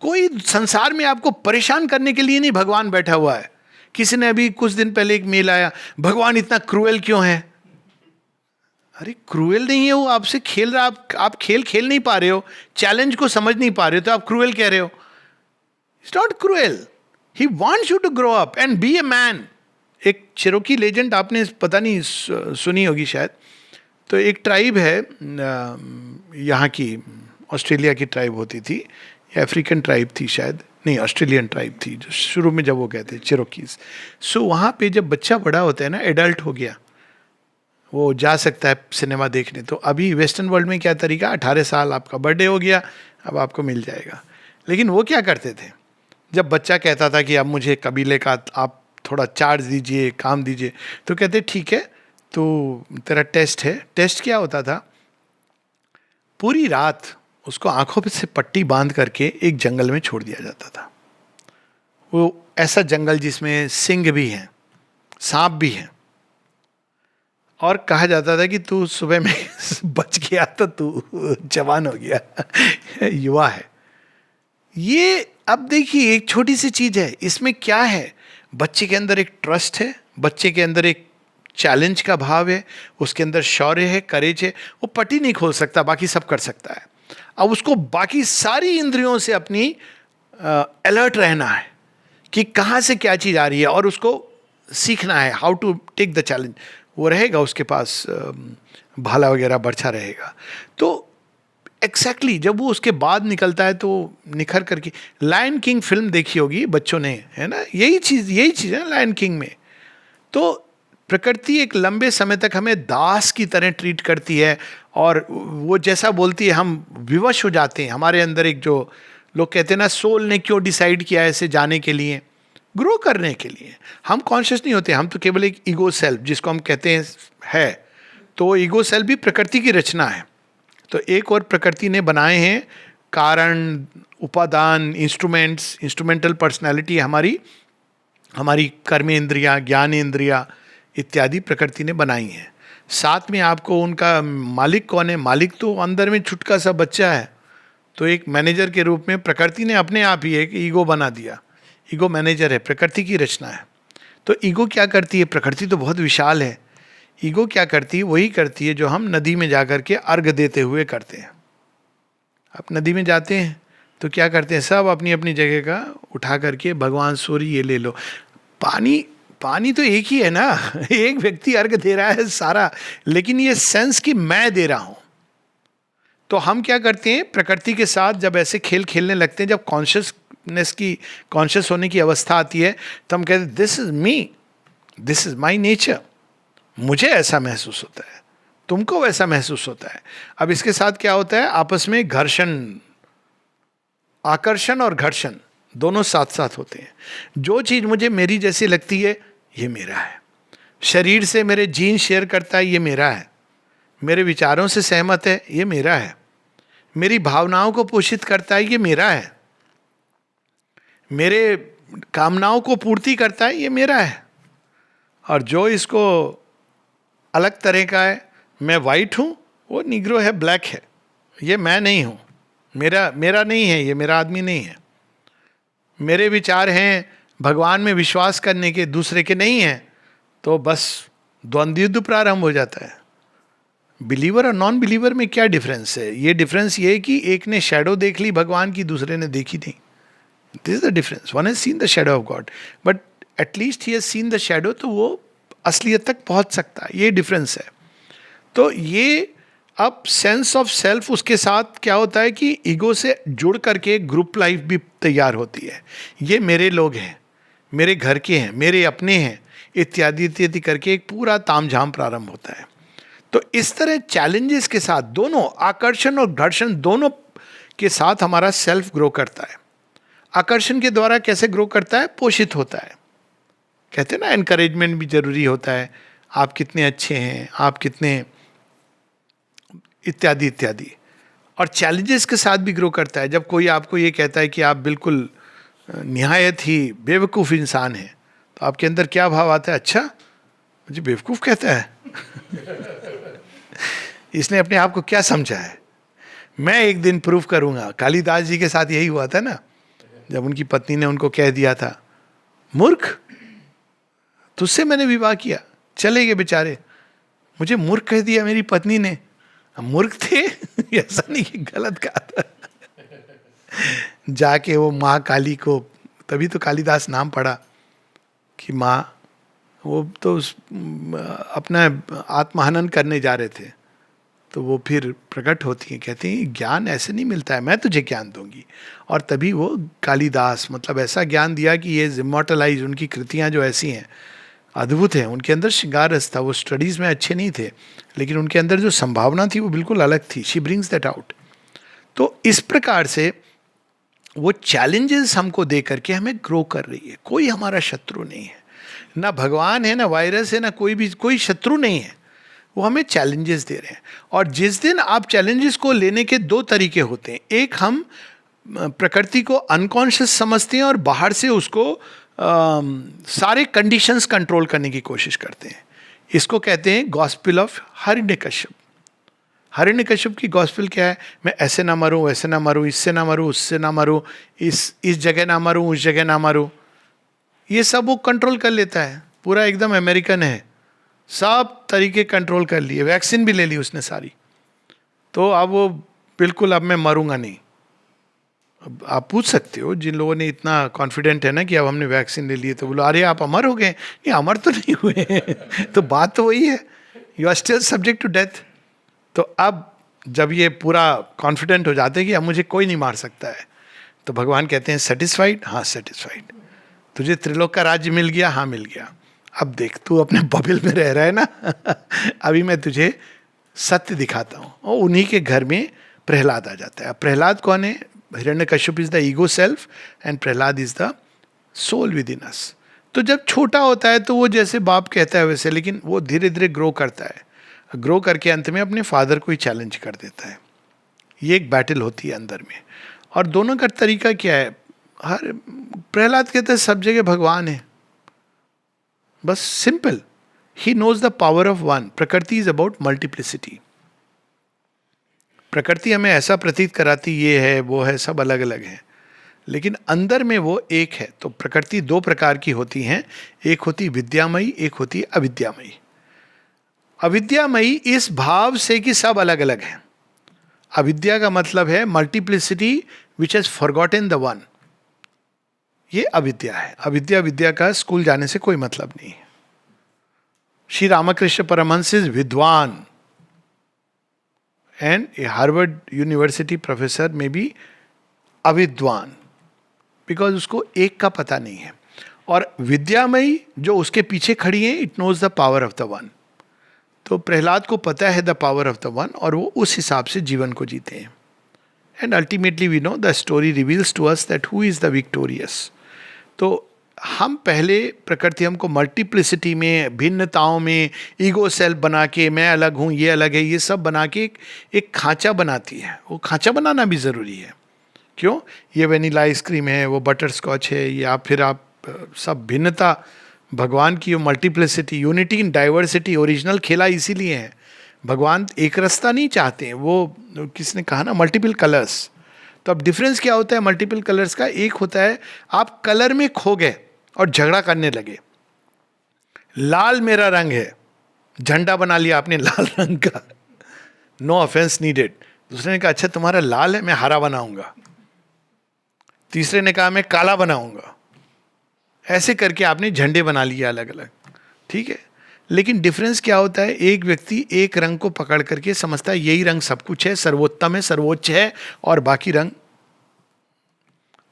कोई संसार में आपको परेशान करने के लिए नहीं भगवान बैठा हुआ है। किसी ने अभी कुछ दिन पहले एक मेल आया, भगवान इतना क्रूएल क्यों है? अरे क्रूएल नहीं है, वो आपसे खेल रहा, आप खेल खेल नहीं पा रहे हो, चैलेंज को समझ नहीं पा रहे हो, तो आप क्रूएल कह रहे हो। It's not cruel, he wants you to grow up and be a man. एक चिरोकी लेजेंड आपने पता नहीं सुनी होगी शायद, तो एक ट्राइब है यहाँ की, ऑस्ट्रेलिया की ट्राइब होती थी, अफ्रीकन ट्राइब थी शायद, नहीं ऑस्ट्रेलियन ट्राइब थी, जो शुरू में जब वो कहते हैं चिरोकीज। सो वहाँ पे जब बच्चा बड़ा होता है ना, एडल्ट हो गया, वो जा सकता है सिनेमा देखने। तो अभी वेस्टर्न वर्ल्ड में क्या तरीका, 18 साल आपका बर्थडे हो गया, अब आपको मिल जाएगा। लेकिन वो क्या करते थे, जब बच्चा कहता था कि अब मुझे कबीले का आप थोड़ा चार्ज दीजिए, काम दीजिए, तो कहते ठीक है, तो तेरा टेस्ट है। टेस्ट क्या होता था, पूरी रात उसको आंखों पे से पट्टी बांध करके एक जंगल में छोड़ दिया जाता था। वो ऐसा जंगल जिसमें सिंह भी हैं, सांप भी हैं, और कहा जाता था कि तू सुबह में बच गया तो तू जवान हो गया, युवा है। ये अब देखिए एक छोटी सी चीज है, इसमें क्या है, बच्चे के अंदर एक ट्रस्ट है, बच्चे के अंदर एक चैलेंज का भाव है, उसके अंदर शौर्य है, करेज है। वो पट्टी नहीं खोल सकता, बाकी सब कर सकता है। अब उसको बाकी सारी इंद्रियों से अपनी अलर्ट रहना है कि कहाँ से क्या चीज़ आ रही है, और उसको सीखना है how to take the challenge. वो रहेगा उसके पास भाला वगैरह बर्छा रहेगा। तो एग्जैक्टली जब वो उसके बाद निकलता है तो निखर करके, लायन किंग फिल्म देखी होगी बच्चों ने, है ना, यही चीज़ है लायन किंग में। तो प्रकृति एक लंबे समय तक हमें दास की तरह ट्रीट करती है, और वो जैसा बोलती है हम विवश हो जाते हैं। हमारे अंदर एक, जो लोग कहते हैं ना, सोल ने क्यों डिसाइड किया ऐसे जाने के लिए, ग्रो करने के लिए। हम कॉन्शियस नहीं होते, हम तो केवल एक ईगो सेल्फ जिसको हम कहते हैं है। तो ईगो सेल्फ भी प्रकृति की रचना है। तो एक और प्रकृति ने बनाए हैं कारण, उपादान, इंस्ट्रूमेंट्स, इंस्ट्रूमेंटल पर्सनैलिटी, हमारी कर्मेंद्रियाँ, ज्ञानेंद्रियाँ इत्यादि प्रकृति ने बनाई हैं। साथ में आपको उनका मालिक कौन है, मालिक तो अंदर में छुटका सा बच्चा है। तो एक मैनेजर के रूप में प्रकृति ने अपने आप ही एक ईगो बना दिया। ईगो मैनेजर है, प्रकृति की रचना है। तो ईगो क्या करती है, प्रकृति तो बहुत विशाल है। ईगो क्या करती है, वही करती है जो हम नदी में जाकर के अर्घ देते हुए करते हैं। आप नदी में जाते हैं तो क्या करते हैं, सब अपनी अपनी जगह का उठा करके, भगवान सूर्य ये ले लो। पानी तो एक ही है ना, एक व्यक्ति अर्घ दे रहा है सारा, लेकिन ये सेंस कि मैं दे रहा हूं। तो हम क्या करते हैं, प्रकृति के साथ जब ऐसे खेल खेलने लगते हैं, जब कॉन्शियस होने की अवस्था आती है, तो हम कहते हैं this is me, this is my nature. मुझे ऐसा महसूस होता है, तुमको वैसा महसूस होता है। अब इसके साथ क्या होता है, आपस में घर्षण, आकर्षण और घर्षण दोनों साथ साथ होते हैं। जो चीज मुझे मेरी जैसी लगती है ये मेरा है, शरीर से मेरे जीन शेयर करता है ये मेरा है, मेरे विचारों से सहमत है ये मेरा है, मेरी भावनाओं को पोषित करता है ये मेरा है, मेरे कामनाओं को पूर्ति करता है ये मेरा है। और जो इसको अलग तरह का है, मैं वाइट हूँ, वो निग्रो है, ब्लैक है, ये मैं नहीं हूँ, मेरा नहीं है, ये मेरा आदमी नहीं है। मेरे विचार हैं भगवान में विश्वास करने के, दूसरे के नहीं हैं, तो बस द्वंद्व युद्ध प्रारंभ हो जाता है। बिलीवर और नॉन बिलीवर में क्या डिफरेंस है, ये डिफरेंस ये है कि एक ने शैडो देख ली भगवान की, दूसरे ने देखी नहीं। This is the difference. One has seen the shadow of God, but at least he has seen the shadow, तो वो असलियत तक पहुंच सकता है। ये डिफरेंस है। तो ये अब सेंस ऑफ सेल्फ, उसके साथ क्या होता है कि ईगो से जुड़ करके ग्रुप लाइफ भी तैयार होती है। ये मेरे लोग हैं, मेरे घर के हैं, मेरे अपने हैं, इत्यादि इत्यादि करके एक पूरा तामझाम प्रारंभ होता है। तो इस तरह चैलेंजेस के साथ, दोनों आकर्षण और घर्षण दोनों के साथ हमारा सेल्फ ग्रो करता है। आकर्षण के द्वारा कैसे ग्रो करता है, पोषित होता है। कहते हैं ना, एनकरेजमेंट भी जरूरी होता है, आप कितने अच्छे हैं, आप कितने, इत्यादि इत्यादि। और चैलेंजेस के साथ भी ग्रो करता है। जब कोई आपको ये कहता है कि आप बिल्कुल निहायत ही बेवकूफ़ इंसान हैं, तो आपके अंदर क्या भाव आता है, अच्छा मुझे बेवकूफ़ कहता है इसने अपने आप को क्या समझा है। मैं एक दिन प्रूव करूंगा। कालिदास जी के साथ यही हुआ था ना, जब उनकी पत्नी ने उनको कह दिया था, मूर्ख, तुझसे मैंने विवाह किया। चले गए बेचारे, मुझे मूर्ख कह दिया मेरी पत्नी ने। हम मूर्ख थे ऐसा नहीं कि गलत कहा था। जाके वो माँ काली को, तभी तो कालिदास नाम पड़ा कि माँ, वो तो अपना आत्महनन करने जा रहे थे, तो वो फिर प्रकट होती हैं, कहती हैं ज्ञान ऐसे नहीं मिलता है, मैं तुझे ज्ञान दूंगी। और तभी वो कालिदास, मतलब ऐसा ज्ञान दिया कि ये इमॉर्टलाइज, उनकी कृतियाँ जो ऐसी हैं अद्भुत हैं। उनके अंदर श्रृंगार रस था, वो स्टडीज़ में अच्छे नहीं थे, लेकिन उनके अंदर जो संभावना थी वो बिल्कुल अलग थी। She brings that out. तो इस प्रकार से वो चैलेंजेस हमको दे करके हमें ग्रो कर रही है। कोई हमारा शत्रु नहीं है, ना भगवान है, ना वायरस है, ना कोई भी, कोई शत्रु नहीं है। वो हमें चैलेंजेस दे रहे हैं। और जिस दिन आप चैलेंजेस को लेने के दो तरीके होते हैं, एक हम प्रकृति को अनकॉन्शियस समझते हैं और बाहर से उसको सारे कंडीशंस कंट्रोल करने की कोशिश करते हैं। इसको कहते हैं गॉस्पेल ऑफ हिरण्यकश्यप। हिरण्यकश्यप की गॉस्पेल क्या है? मैं ऐसे ना मरूं, वैसे ना मरूं, इससे ना मरूं, उससे ना मरूं, इस जगह ना मरूं, उस जगह ना मरूं। ये सब वो कंट्रोल कर लेता है, पूरा एकदम अमेरिकन है, सब तरीके कंट्रोल कर लिए, वैक्सीन भी ले ली उसने सारी। तो अब वो बिल्कुल अब मैं मरूंगा नहीं। अब आप पूछ सकते हो, जिन लोगों ने इतना कॉन्फिडेंट है ना कि अब हमने वैक्सीन ले लिए, तो बोलो अरे आप अमर हो गए। नहीं, अमर तो नहीं हुए। तो बात तो वही है, you are still subject to death. तो अब जब ये पूरा कॉन्फिडेंट हो जाते हैं कि अब मुझे कोई नहीं मार सकता है, तो भगवान कहते हैं सेटिस्फाइड? हाँ सेटिस्फाइड। तुझे त्रिलोक का राज्य मिल गया? हाँ मिल गया। अब देख, तू अपने बबल में रह रहा है ना। अभी मैं तुझे सत्य दिखाता हूँ। और उन्हीं के घर में प्रहलाद आ जाता है। अब प्रहलाद कौन है? Hiranyakashyap is the ego self and Prahlad is the soul within us. तो जब छोटा होता है तो वो जैसे बाप कहता है वैसे, लेकिन वो धीरे धीरे ग्रो करता है, ग्रो करके अंत में अपने फादर को ही चैलेंज कर देता है। ये एक बैटल होती है अंदर में। और दोनों का तरीका क्या है? हर प्रहलाद कहते हैं सब जगह भगवान है, बस simple. He knows the power of one. प्रकृति इज अबाउट मल्टीप्लिसिटी। प्रकृति हमें ऐसा प्रतीत कराती ये है वो है, सब अलग अलग है, लेकिन अंदर में वो एक है। तो प्रकृति दो प्रकार की होती हैं, एक होती विद्यामयी, एक होती अविद्यामयी। अविद्यामयी इस भाव से कि सब अलग अलग हैं। अविद्या का मतलब है multiplicity which has forgotten the one. ये अविद्या है। अविद्या विद्या का स्कूल जाने से कोई मतलब नहीं है। श्री रामकृष्ण परमहंस इज विद्वान and A Harvard university professor में भी अविद्वान, बिकॉज उसको एक का पता नहीं है। और विद्यामयी जो उसके पीछे खड़ी है, it knows the power of the one. तो प्रहलाद को पता है the power of the one, और वो उस हिसाब से जीवन को जीते हैं। And ultimately we know the story reveals to us that who is the victorious. तो हम पहले प्रकृति हमको मल्टीप्लिसिटी में, भिन्नताओं में, ईगो सेल्फ बना के, मैं अलग हूँ, ये अलग है, ये सब बना के एक खांचा बनाती है। वो खांचा बनाना भी ज़रूरी है। क्यों? ये वेनिला आइसक्रीम है, वो बटर स्कॉच है, या फिर आप सब भिन्नता, भगवान की वो multiplicity, unity in diversity original खेला इसीलिए है। भगवान एक रास्ता नहीं चाहते हैं। वो किसने कहा ना, मल्टीपल कलर्स। तो अब डिफरेंस क्या होता है मल्टीपल कलर्स का? एक होता है आप कलर में खो गए और झगड़ा करने लगे। लाल मेरा रंग है, झंडा बना लिया आपने लाल रंग का, नो ऑफेंस नीडेड। दूसरे ने कहा अच्छा तुम्हारा लाल है, मैं हरा बनाऊंगा। तीसरे ने कहा मैं काला बनाऊंगा। ऐसे करके आपने झंडे बना लिए अलग अलग, ठीक है। लेकिन डिफरेंस क्या होता है? एक व्यक्ति एक रंग को पकड़ करके समझता है यही रंग सब कुछ है, सर्वोत्तम है, सर्वोच्च है, और बाकी रंग।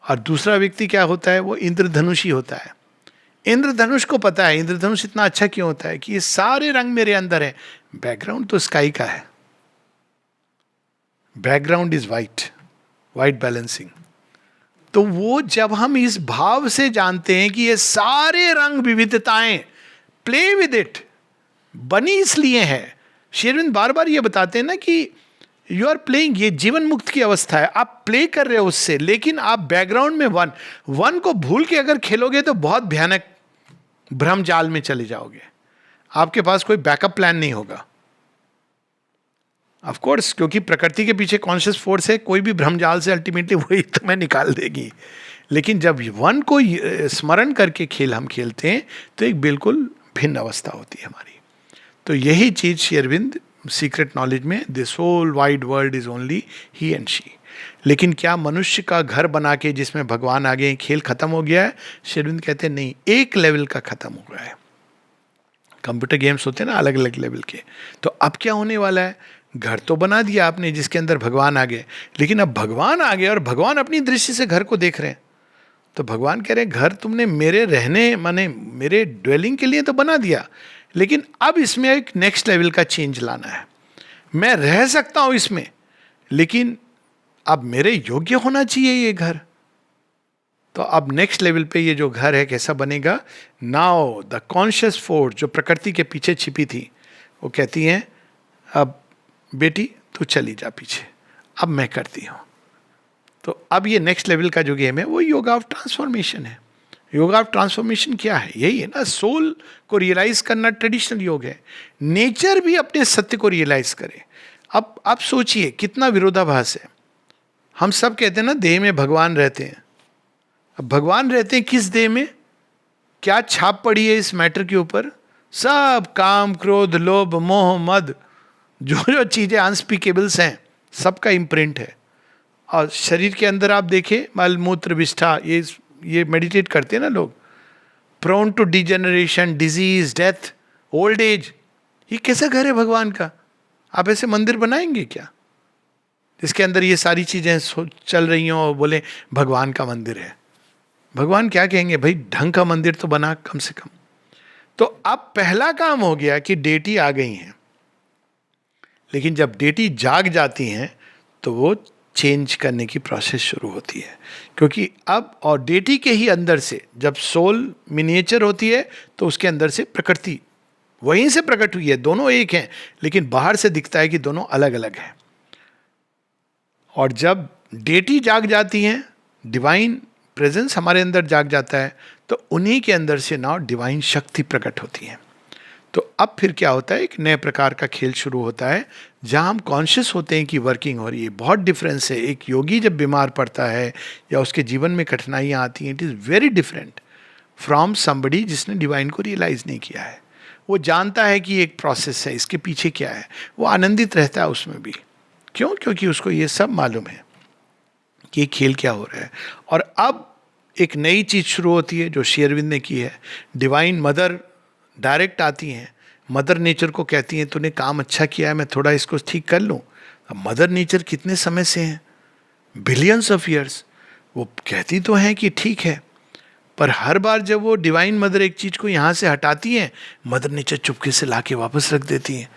और दूसरा व्यक्ति क्या होता है? वो इंद्रधनुषी होता है। इंद्रधनुष को पता है इंद्रधनुष इतना अच्छा क्यों होता है कि ये सारे रंग मेरे अंदर है, बैकग्राउंड तो स्काई का है, background is white, white balancing. तो वो जब हम इस भाव से जानते हैं कि ये सारे रंग विविधताएं, प्ले विद इट, बनी इसलिए है। श्री अरविंद बार बार ये बताते हैं ना कि यू आर प्लेइंग, ये जीवन मुक्त की अवस्था है, आप प्ले कर रहे हो उससे, लेकिन आप बैकग्राउंड में वन को भूल के अगर खेलोगे तो बहुत भयानक भ्रम जाल में चले जाओगे। आपके पास कोई बैकअप प्लान नहीं होगा। ऑफ कोर्स, क्योंकि प्रकृति के पीछे कॉन्शियस फोर्स है, कोई भी भ्रम जाल से अल्टीमेटली वही तुम्हें निकाल देगी। लेकिन जब वन को स्मरण करके खेल हम खेलते हैं तो एक बिल्कुल भिन्न अवस्था होती है हमारी। तो यही चीज श्री अरविंद सीक्रेट नॉलेज में, this whole wide world is only he and she. लेकिन क्या मनुष्य का घर बना के जिसमें भगवान आ गए खेल खत्म हो गया है? श्री अरविंद कहते हैं नहीं, एक लेवल का खत्म हो गया है। कंप्यूटर गेम्स होते हैं ना अलग अलग लेवल के। तो अब क्या होने वाला है? घर तो बना दिया आपने जिसके अंदर भगवान आ गए, लेकिन अब भगवान आ गए और भगवान अपनी दृष्टि से घर को देख रहे हैं। तो भगवान कह रहे हैं घर तुमने मेरे रहने, माने मेरे ड्वेलिंग के लिए तो बना दिया, लेकिन अब इसमें एक नेक्स्ट लेवल का चेंज लाना है। मैं रह सकता हूं इसमें, लेकिन अब मेरे योग्य होना चाहिए ये घर। तो अब नेक्स्ट लेवल पे ये जो घर है कैसा बनेगा? नाउ द कॉन्शियस फोर्स जो प्रकृति के पीछे छिपी थी, वो कहती हैं अब बेटी तू चली जा पीछे, अब मैं करती हूँ। तो अब ये नेक्स्ट लेवल का जो गेम है वो योगा ऑफ ट्रांसफॉर्मेशन है। योगा ऑफ ट्रांसफॉर्मेशन क्या है? यही है ना, सोल को रियलाइज करना ट्रेडिशनल योग है। नेचर भी अपने सत्य को रियलाइज करे। अब आप सोचिए कितना विरोधाभास है। हम सब कहते हैं ना देह में भगवान रहते हैं। अब भगवान रहते हैं किस देह में? क्या छाप पड़ी है इस मैटर के ऊपर? सब काम, क्रोध, लोभ, मोह, मद, जो जो चीजें अनस्पीकेबल्स हैं, सबका इम्प्रिंट है। और शरीर के अंदर आप देखें मल मूत्र विष्ठा, ये मेडिटेट करते हैं ना लोग, prone to degeneration, disease, death, old age. ये कैसा घर है भगवान का? आप ऐसे मंदिर बनाएंगे क्या जिसके अंदर ये सारी चीजें चल रही हों और बोले भगवान का मंदिर है? भगवान क्या कहेंगे, भाई ढंग का मंदिर तो बना कम से कम। तो अब पहला काम हो गया कि डेटी आ गई हैं, लेकिन जब डेटी जाग जाती हैं तो वो चेंज करने की प्रोसेस शुरू होती है। क्योंकि अब और डेटी के ही अंदर से जब सोल मिनिएचर होती है तो उसके अंदर से प्रकृति वहीं से प्रकट हुई है। दोनों एक हैं, लेकिन बाहर से दिखता है कि दोनों अलग अलग हैं। और जब डेटी जाग जाती हैं, डिवाइन प्रेजेंस हमारे अंदर जाग जाता है, तो उन्हीं के अंदर से नाउ डिवाइन शक्ति प्रकट होती है। तो अब फिर क्या होता है, एक नए प्रकार का खेल शुरू होता है जहां हम कॉन्शियस होते हैं कि वर्किंग हो रही है। बहुत डिफरेंस है। एक योगी जब बीमार पड़ता है या उसके जीवन में कठिनाइयां आती हैं, it is very different from somebody जिसने डिवाइन को रियलाइज नहीं किया है। वो जानता है कि एक प्रोसेस है, इसके पीछे क्या है, वो आनंदित रहता है उसमें भी। क्यों? क्योंकि उसको ये सब मालूम है कि ये खेल क्या हो रहा है। और अब एक नई चीज शुरू होती है जो श्री अरविंद ने की है। डिवाइन मदर डायरेक्ट आती हैं, मदर नेचर को कहती हैं तूने काम अच्छा किया है, मैं थोड़ा इसको ठीक कर लूँ। अब मदर नेचर कितने समय से हैं, बिलियंस ऑफ ईयर्स, वो कहती तो हैं कि ठीक है, पर हर बार जब वो डिवाइन मदर एक चीज को यहाँ से हटाती हैं, मदर नेचर चुपके से ला के वापस रख देती हैं।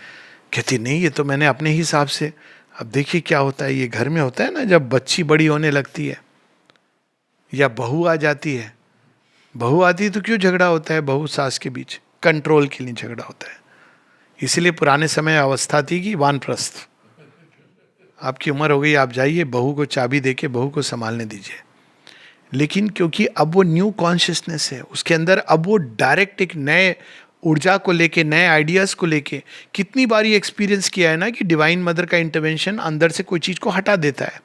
कहती नहीं, ये तो मैंने अपने हिसाब से। अब देखिए क्या होता है, ये घर में होता है ना, जब बच्ची बड़ी होने लगती है या बहू आ जाती है, बहू आती है तो क्यों झगड़ा होता है बहू सास के बीच? कंट्रोल के लिए झगड़ा होता है। इसीलिए पुराने समय अवस्था थी कि वानप्रस्थ, आपकी उम्र हो गई, आप जाइए, बहू को चाबी देके बहू को संभालने दीजिए। लेकिन क्योंकि अब वो न्यू कॉन्शियसनेस है उसके अंदर, अब वो डायरेक्ट एक नए ऊर्जा को लेके, नए आइडियाज को लेके, कितनी बार ये एक्सपीरियंस किया है ना कि डिवाइन मदर का इंटरवेंशन अंदर से कोई चीज को हटा देता है,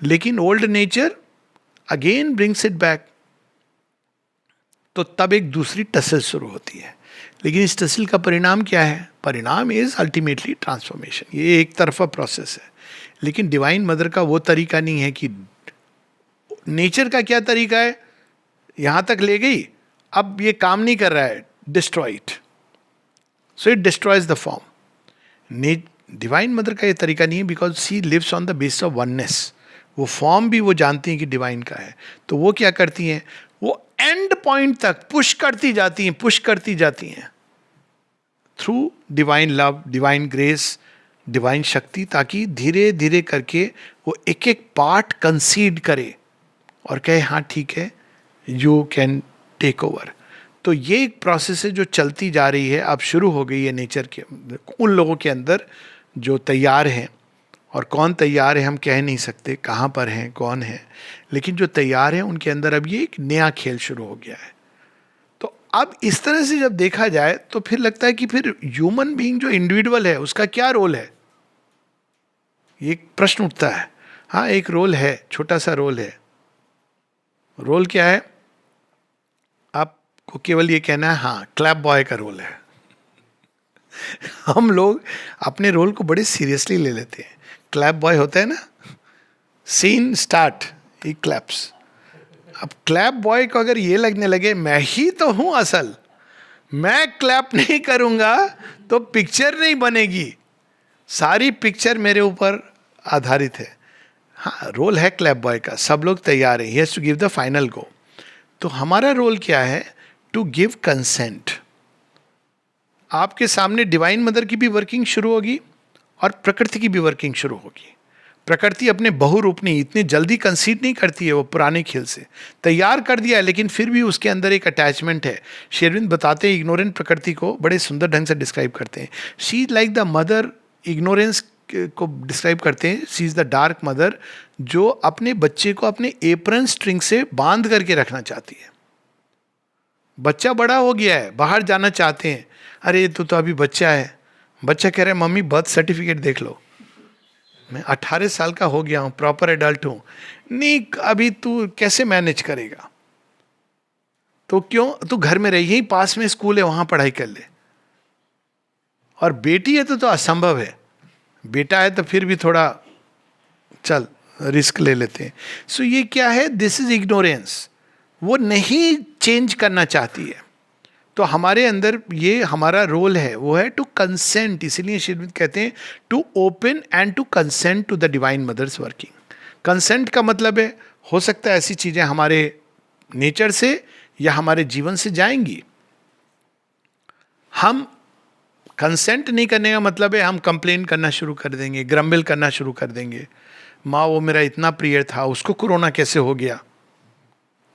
लेकिन old nature again brings it back. तो तब एक दूसरी टसल शुरू होती है। लेकिन इस टसल का परिणाम क्या है? परिणाम इज अल्टीमेटली ट्रांसफॉर्मेशन। ये एक तरफा प्रोसेस है। लेकिन डिवाइन मदर का वो तरीका नहीं है कि नेचर का क्या तरीका है, यहां तक ले गई, अब ये काम नहीं कर रहा है, destroy it, so it destroys the form. Divine mother का ये तरीका नहीं है, because she lives on the base of oneness. वो फॉर्म भी वो जानती हैं कि डिवाइन का है, तो वो क्या करती हैं, वो एंड पॉइंट तक पुश करती जाती हैं, पुश करती जाती हैं through divine love, divine grace, divine शक्ति, ताकि धीरे धीरे करके वो एक एक पार्ट कंसीड करे और कहे हाँ ठीक है, यू कैन टेक ओवर। तो ये एक प्रोसेस है जो चलती जा रही है, अब शुरू हो गई है नेचर के उन लोगों के अंदर जो तैयार हैं। और कौन तैयार है हम कह नहीं सकते, कहाँ पर हैं, कौन है, लेकिन जो तैयार हैं उनके अंदर अब ये एक नया खेल शुरू हो गया है। तो अब इस तरह से जब देखा जाए तो फिर लगता है कि फिर ह्यूमन बीइंग जो इंडिविजुअल है उसका क्या रोल है, ये एक प्रश्न उठता है। हाँ, एक रोल है, छोटा सा रोल है। रोल क्या है? आपको केवल ये कहना है हाँ, क्लैप बॉय का रोल है। हम लोग अपने रोल को बड़े सीरियसली ले लेते हैं। क्लैप बॉय होता है ना, सीन स्टार्ट, ही क्लैप्स। अब क्लैप बॉय को अगर ये लगने लगे मैं ही तो हूं असल, मैं क्लैप नहीं करूंगा तो पिक्चर नहीं बनेगी, सारी पिक्चर मेरे ऊपर आधारित है। हाँ, रोल है क्लैप बॉय का, सब लोग तैयार हैं, he has to give the final go. तो हमारा रोल क्या है? To give consent. आपके सामने डिवाइन मदर की भी वर्किंग शुरू होगी और प्रकृति की भी वर्किंग शुरू होगी। प्रकृति अपने बहुरूप नहीं, इतनी जल्दी कंसीड नहीं करती है, वो पुराने खेल से तैयार कर दिया है, लेकिन फिर भी उसके अंदर एक अटैचमेंट है। श्री अरविंद बताते हैं इग्नोरेंट प्रकृति को बड़े सुंदर ढंग से डिस्क्राइब करते हैं। She is like the mother ignorance को डिस्क्राइब करते हैं, she is the dark mother, जो अपने बच्चे को अपने एप्रन स्ट्रिंग से बांध करके रखना चाहती है। बच्चा बड़ा हो गया है, बाहर जाना चाहते हैं, अरे तू तो अभी बच्चा है, बच्चा कह रहा है मम्मी बर्थ सर्टिफिकेट देख लो, मैं 18 साल का हो गया हूं, प्रॉपर एडल्ट हूं, नहीं अभी तू कैसे मैनेज करेगा, तो क्यों, तू घर में रही, यही पास में स्कूल है वहां पढ़ाई कर ले। और बेटी है तो असंभव है, बेटा है तो फिर भी थोड़ा चल रिस्क ले लेते हैं। सो ये क्या है, दिस इज इग्नोरेंस, वो नहीं चेंज करना चाहती है। तो हमारे अंदर ये हमारा रोल है, वो है टू कंसेंट, इसीलिए श्री अरविंद कहते हैं to open and to consent to the divine mother's working. Consent का मतलब है, हो सकता है ऐसी चीजें हमारे नेचर से या हमारे जीवन से जाएंगी। हम कंसेंट नहीं करने का मतलब है हम कंप्लेन करना शुरू कर देंगे, ग्रम्बल करना शुरू कर देंगे, माँ वो मेरा इतना प्रिय था, उसको कोरोना कैसे हो गया।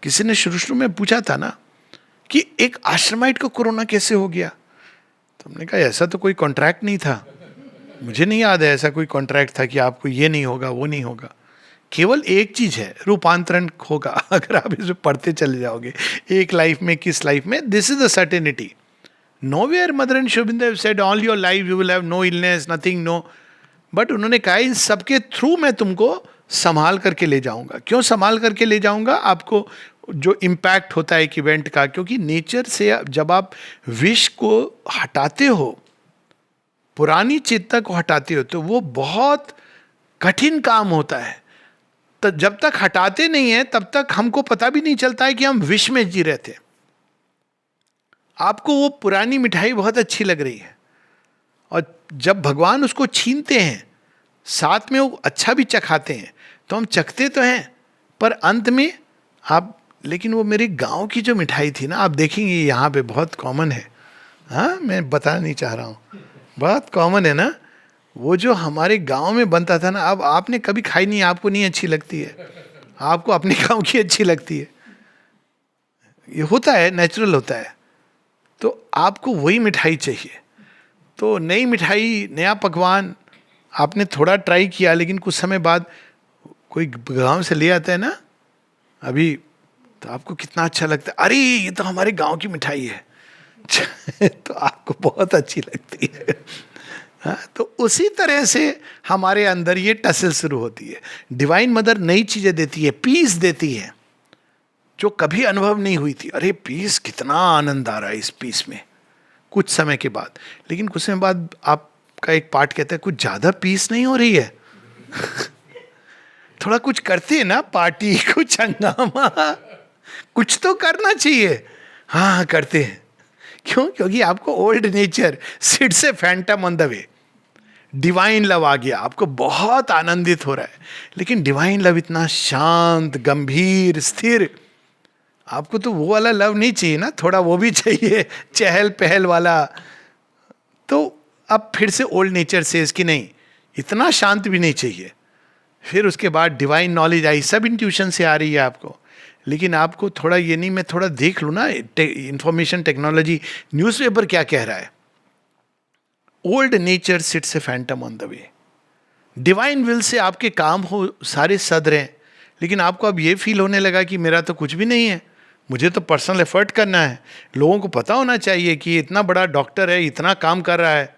किसी ने शुरू में पूछा था ना कि एक आश्रमाइट को कोरोना कैसे हो गया, तो हमने कहा ऐसा तो कोई कॉन्ट्रैक्ट नहीं था, मुझे नहीं याद है ऐसा कोई कॉन्ट्रैक्ट था कि आपको ये नहीं होगा वो नहीं होगा। केवल एक चीज है, रूपांतरण होगा अगर आप इसे पढ़ते चले जाओगे, एक लाइफ में किस लाइफ में, this is the certainty. Nowhere Mother and Sri Aurobindo have said all your life you will have no illness, nothing, no. But उन्होंने कहा इन सबके थ्रू मैं तुमको संभाल करके ले जाऊंगा। क्यों संभाल करके ले जाऊंगा, आपको जो इम्पैक्ट होता है एक इवेंट का, क्योंकि नेचर से जब आप विष को हटाते हो, पुरानी चेतना को हटाते हो, तो वो बहुत कठिन काम होता है। तो जब तक हटाते नहीं है तब तक हमको पता भी नहीं चलता है कि हम विष में जी रहे थे। आपको वो पुरानी मिठाई बहुत अच्छी लग रही है, और जब भगवान उसको छीनते हैं, साथ में वो अच्छा भी चखाते हैं, तो हम चखते तो हैं, पर अंत में आप, लेकिन वो मेरी गांव की जो मिठाई थी ना, आप देखेंगे यहाँ पे बहुत कॉमन है, हाँ मैं बताना नहीं चाह रहा हूँ, बहुत कॉमन है ना, वो जो हमारे गांव में बनता था ना, अब आपने कभी खाई नहीं, आपको नहीं अच्छी लगती है, आपको अपने गांव की अच्छी लगती है, ये होता है, नेचुरल होता है। तो आपको वही मिठाई चाहिए। तो नई मिठाई, नया पकवान आपने थोड़ा ट्राई किया, लेकिन कुछ समय बाद कोई गांव से ले आता है ना अभी, तो आपको कितना अच्छा लगता है, अरे ये तो हमारे गांव की मिठाई है तो आपको बहुत अच्छी लगती है। हाँ, तो उसी तरह से हमारे अंदर ये टसल शुरू होती है। डिवाइन मदर नई चीजें देती है, पीस देती है जो कभी अनुभव नहीं हुई थी। अरे पीस, कितना आनंद आ रहा है इस पीस में, कुछ समय के बाद। लेकिन कुछ समय बाद आपका एक पार्ट कहता है कुछ ज्यादा पीस नहीं हो रही है थोड़ा कुछ करते हैं ना, पार्टी, कुछ हंगामा, कुछ तो करना चाहिए। हाँ करते हैं। क्यों? क्योंकि आपको old nature sits a phantom on the way, divine love आ गया, आपको बहुत आनंदित हो रहा है। लेकिन डिवाइन लव इतना शांत, गंभीर, स्थिर, आपको तो वो वाला लव नहीं चाहिए ना, थोड़ा वो भी चाहिए, चहल पहल वाला। तो अब फिर से ओल्ड नेचर से इसकी नहीं, इतना शांत भी नहीं चाहिए। फिर उसके बाद डिवाइन नॉलेज आई, सब इंट्यूशन से आ रही है आपको, लेकिन आपको थोड़ा ये नहीं, मैं थोड़ा देख लूँ ना इंफॉर्मेशन टेक्नोलॉजी, न्यूज़पेपर क्या कह रहा है। Old nature sits a phantom on the way. Divine will से आपके काम हो सारे सद रहे हैं, लेकिन आपको अब ये फील होने लगा कि मेरा तो कुछ भी नहीं है, मुझे तो पर्सनल एफर्ट करना है, लोगों को पता होना चाहिए कि इतना बड़ा डॉक्टर है, इतना काम कर रहा है,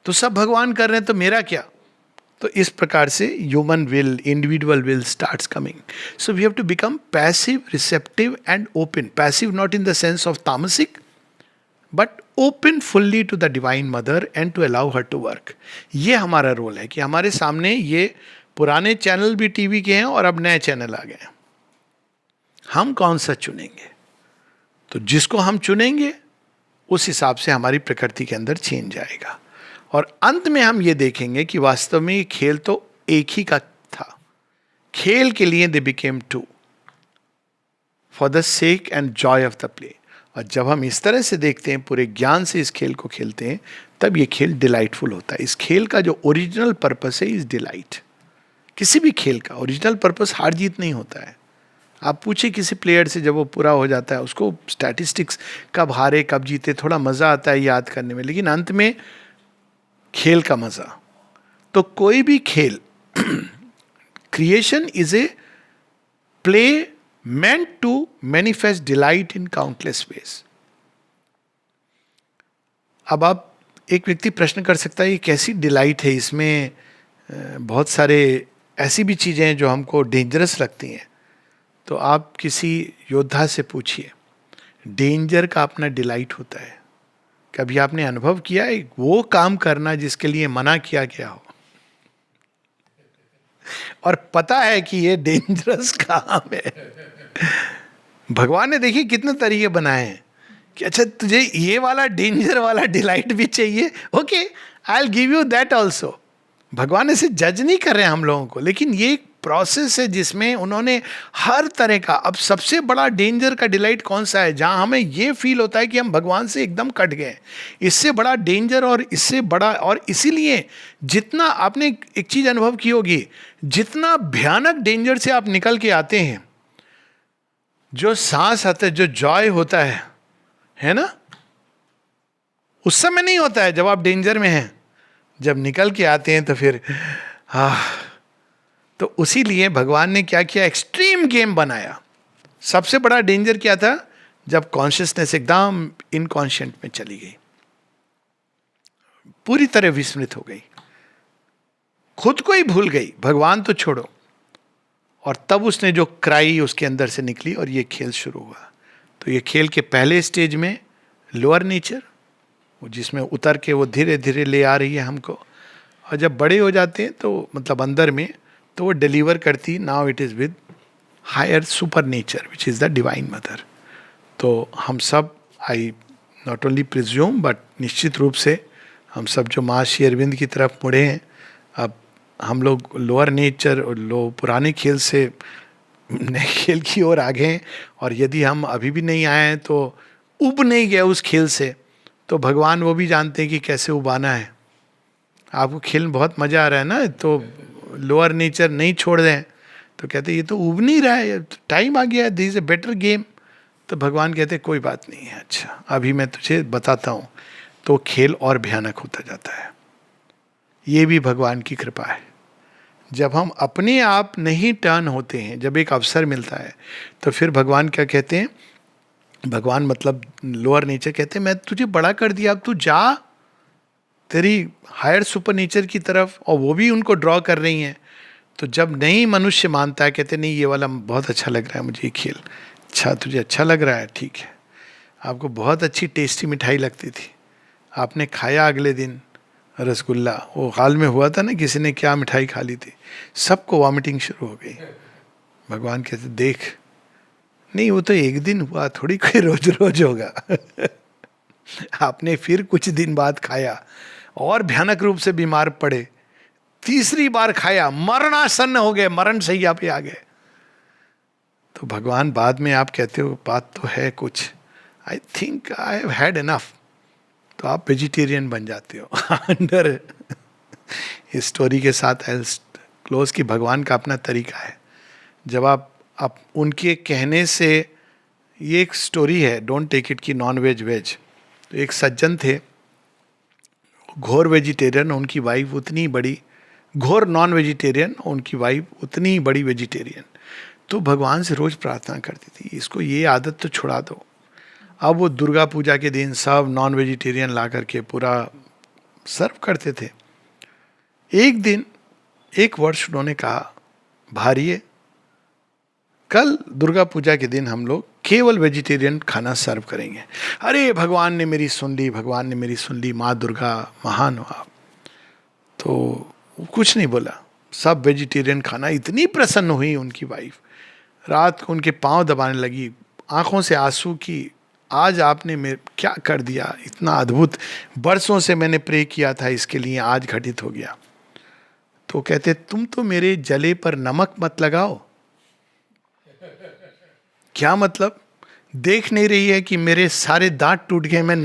तो सब भगवान कर रहे हैं, तो मेरा क्या। तो इस प्रकार से human will, individual will starts coming. So we have to become passive, receptive and open. Passive not in the sense of tamasic, but open fully to the divine mother and to allow her to work. ये हमारा role है कि हमारे सामने ये पुराने channel भी TV के हैं और अब नए चैनल आ गए हैं, हम कौन सा चुनेंगे। तो जिसको हम चुनेंगे उस हिसाब से हमारी प्रकृति के अंदर चेंज आएगा। और अंत में हम ये देखेंगे कि वास्तव में ये खेल तो एक ही का था। खेल के लिए they became to for the sake and joy of the play. और जब हम इस तरह से देखते हैं, पूरे ज्ञान से इस खेल को खेलते हैं, तब ये खेल डिलाइटफुल होता है। इस खेल का जो ओरिजिनल पर्पस है इज डिलाइट। किसी भी खेल का ओरिजिनल पर्पस हार जीत नहीं होता है। आप पूछे किसी प्लेयर से, जब वो पूरा हो जाता है, उसको स्टैटिस्टिक्स कब हारे कब जीते थोड़ा मज़ा आता है याद करने में, लेकिन अंत में खेल का मज़ा, तो कोई भी खेल, creation is a play meant to manifest delight in countless ways. अब आप, एक व्यक्ति प्रश्न कर सकता है ये कैसी डिलाइट है, इसमें बहुत सारे ऐसी भी चीजें हैं जो हमको डेंजरस लगती हैं. तो आप किसी योद्धा से पूछिए, डेंजर का अपना डिलाइट होता है. कभी आपने अनुभव किया है वो काम करना जिसके लिए मना किया गया हो, और पता है कि ये डेंजरस काम है. भगवान ने देखिए कितने तरीके बनाए हैं कि अच्छा तुझे ये वाला डेंजर वाला डिलाइट भी चाहिए, okay I will give you that also. भगवान ऐसे जज नहीं कर रहे हैं हम लोगों को, लेकिन ये एक प्रोसेस है जिसमें उन्होंने हर तरह का. अब सबसे बड़ा डेंजर का डिलाइट कौन सा है, जहां हमें ये फील होता है कि हम भगवान से एकदम कट गए. इससे बड़ा डेंजर और इससे बड़ा, और इसीलिए जितना आपने एक चीज अनुभव की होगी, जितना भयानक डेंजर से आप निकल के आते हैं, जो सांस आता है, जो जॉय होता है ना, उस समय नहीं होता है जब आप डेंजर में हैं. जब निकल के आते हैं तो फिर तो उसी लिए भगवान ने क्या किया, एक्सट्रीम गेम बनाया. सबसे बड़ा डेंजर क्या था, जब कॉन्शियसनेस एकदम इनकॉन्शियंट में चली गई, पूरी तरह विस्मृत हो गई, खुद को ही भूल गई, भगवान तो छोड़ो. और तब उसने जो क्राई उसके अंदर से निकली और ये खेल शुरू हुआ. तो ये खेल के पहले स्टेज में लोअर नेचर, वो जिसमें उतर के वो धीरे धीरे ले आ रही है हमको, और जब बड़े हो जाते हैं तो मतलब अंदर में, तो वो डिलीवर करती. Now it is with higher super nature which is the divine mother. तो हम सब, I not only presume but निश्चित रूप से हम सब जो माँ श्री अरविंद की तरफ मुड़े हैं, अब हम लोग लोअर नेचर और पुराने खेल से नए खेल की ओर आगे हैं. और यदि हम अभी भी नहीं आए हैं तो उब नहीं गए उस खेल से, तो भगवान वो भी जानते हैं कि कैसे उबाना है. आपको खेल में बहुत मज़ा आ रहा है ना, तो लोअर नेचर नहीं छोड़ दें तो कहते ये तो उब नहीं रहा है, टाइम आ गया है, this is a better game. तो भगवान कहते कोई बात नहीं है, अच्छा अभी मैं तुझे बताता हूँ. तो खेल और भयानक होता जाता है. ये भी भगवान की कृपा है. जब हम अपने आप नहीं टर्न होते हैं, जब एक अवसर मिलता है, तो फिर भगवान क्या कहते हैं, भगवान मतलब लोअर नेचर कहते हैं मैं तुझे बड़ा कर दिया, अब तू जा तेरी हायर सुपर नेचर की तरफ, और वो भी उनको ड्रॉ कर रही हैं. तो जब नहीं मनुष्य मानता है, कहते नहीं ये वाला बहुत अच्छा लग रहा है मुझे ये खेल. अच्छा तुझे अच्छा लग रहा है, ठीक है. आपको बहुत अच्छी टेस्टी मिठाई लगती थी, आपने खाया अगले दिन रसगुल्ला, वो हाल में हुआ था ना, किसी ने क्या मिठाई खा ली थी, सबको वॉमिटिंग शुरू हो गई. भगवान कहते देख, नहीं वो तो एक दिन हुआ, थोड़ी कोई रोज रोज होगा. आपने फिर कुछ दिन बाद खाया और भयानक रूप से बीमार पड़े, तीसरी बार खाया, मरणासन्न हो गए, मरण सैया पे आ गए. तो भगवान बाद में आप कहते हो बात तो है कुछ, I think I have had enough, तो आप वेजिटेरियन बन जाते हो. अंडर इस स्टोरी के साथ आई क्लोज की भगवान का अपना तरीका है. जब आप उनके कहने से, ये एक स्टोरी है, डोंट टेक इट कि नॉन वेज वेज. तो एक सज्जन थे, घोर वेजिटेरियन, उनकी वाइफ उतनी बड़ी, घोर नॉन वेजिटेरियन, उनकी वाइफ उतनी बड़ी वेजिटेरियन. तो भगवान से रोज प्रार्थना करती थी इसको ये आदत तो छुड़ा दो. अब वो दुर्गा पूजा के दिन सब नॉन वेजिटेरियन ला करके पूरा सर्व करते थे. एक दिन, एक वर्ष उन्होंने कहा भारिये, कल दुर्गा पूजा के दिन हम लोग केवल वेजिटेरियन खाना सर्व करेंगे. अरे भगवान ने मेरी सुन ली, भगवान ने मेरी सुन ली, माँ दुर्गा महान हो आप. तो कुछ नहीं बोला, सब वेजिटेरियन खाना. इतनी प्रसन्न हुई उनकी वाइफ, रात को उनके पांव दबाने लगी, आंखों से आंसू की, आज आपने मेरे क्या कर दिया, इतना अद्भुत, बरसों से मैंने प्रे किया था इसके लिए, आज घटित हो गया. तो कहते तुम तो मेरे जले पर नमक मत लगाओ. क्या मतलब, देख नहीं रही है कि मेरे सारे दांत टूट गए, मैं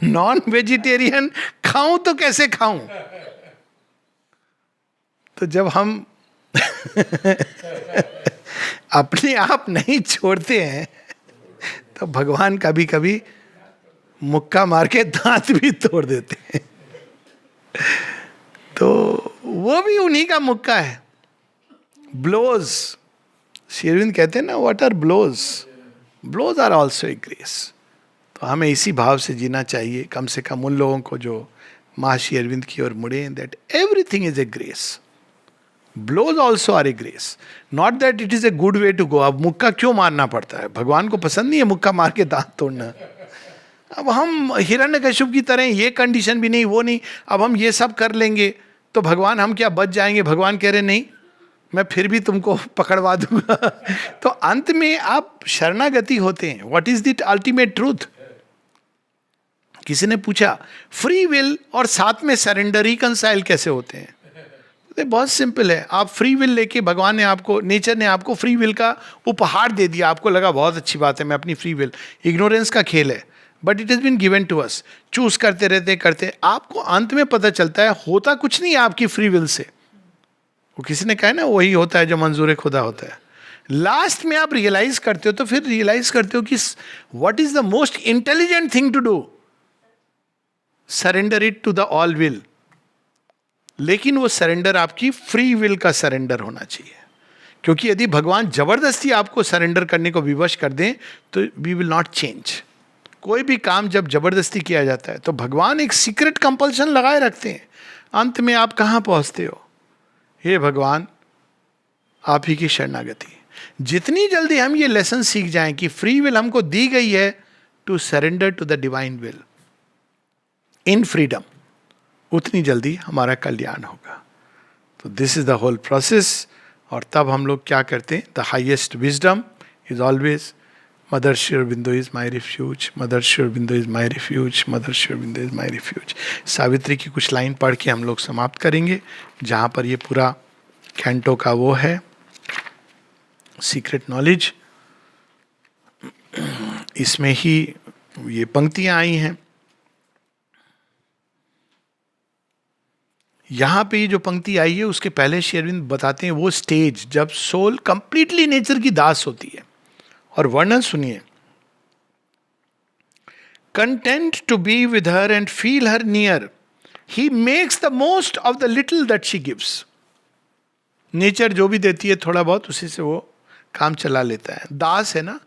नॉन वेजिटेरियन खाऊं तो कैसे खाऊं. तो जब हम अपने आप नहीं छोड़ते हैं तो भगवान कभी कभी मुक्का मार के दांत भी तोड़ देते हैं. वो भी उन्हीं का मुक्का है. ब्लोज, श्री अरविंद कहते हैं ना, what are blows? Blows are also a grace. तो हमें इसी भाव से जीना चाहिए, कम से कम उन लोगों को जो महर्षि अरविंद की ओर मुड़े, that everything is a grace. Blows also are a grace, not that it is a good way to go. अब मुक्का क्यों मारना पड़ता है? भगवान को पसंद नहीं है मुक्का मार के दांत तोड़ना. अब हम हिरण्यकश्यप की तरह, ये कंडीशन भी नहीं, वो नहीं, अब हम ये सब कर लेंगे तो भगवान हम क्या बच जाएंगे? भगवान कह रहे नहीं, मैं फिर भी तुमको पकड़वा दूंगा. तो अंत में आप शरणागति होते हैं. What is the ultimate truth? किसी ने पूछा फ्री विल और साथ में सरेंडर रिकंसाइल कैसे होते हैं? तो बहुत सिंपल है. आप फ्री विल लेके, भगवान ने आपको, नेचर ने आपको फ्री विल का उपहार दे दिया. आपको लगा बहुत अच्छी बात है, मैं अपनी फ्री विल, इग्नोरेंस का खेल है, but it is been given to us. Choose करते रहते करते आपको अंत में पता चलता है होता कुछ नहीं है आपकी फ्री विल से. वो किसी ने कहा ना, वही होता है जो मंजूर खुदा होता है. लास्ट में आप रियलाइज करते हो, तो फिर रियलाइज करते हो कि what is the most intelligent thing to do? Surrender it to the all will. लेकिन वो सरेंडर आपकी फ्री विल का सरेंडर होना चाहिए. क्योंकि यदि भगवान जबरदस्ती आपको सरेंडर करने को विवश कर दें तो वी विल नॉट चेंज. कोई भी काम जब जबरदस्ती किया जाता है तो भगवान एक सीक्रेट कंपल्शन लगाए रखते हैं. अंत में आप कहाँ पहुंचते हो? हे भगवान, आप ही की शरणागति. जितनी जल्दी हम ये लेसन सीख जाएं कि फ्री विल हमको दी गई है to surrender to the divine will in freedom, उतनी जल्दी हमारा कल्याण होगा. तो this is the whole process. और तब हम लोग क्या करते हैं? The highest wisdom is always mother Shri Aurobindo is my refuge, mother Shri Aurobindo is my refuge, mother Shri Aurobindo is my refuge. सावित्री की कुछ लाइन पढ़ के हम लोग समाप्त करेंगे, जहाँ पर ये पूरा कैंटो का वो है, सीक्रेट नॉलेज. इसमें ही ये पंक्तियाँ आई हैं. यहाँ पे ये जो पंक्ति आई है उसके पहले श्री अरविंद बताते हैं वो स्टेज जब सोल कंप्लीटली नेचर की दास होती है. और वर्णन सुनिए. Content to be with her and feel her near, he makes the most of the little that she gives. Nature जो भी देती है थोड़ा बहुत, उसी से वो काम चला लेता है. दास है ना,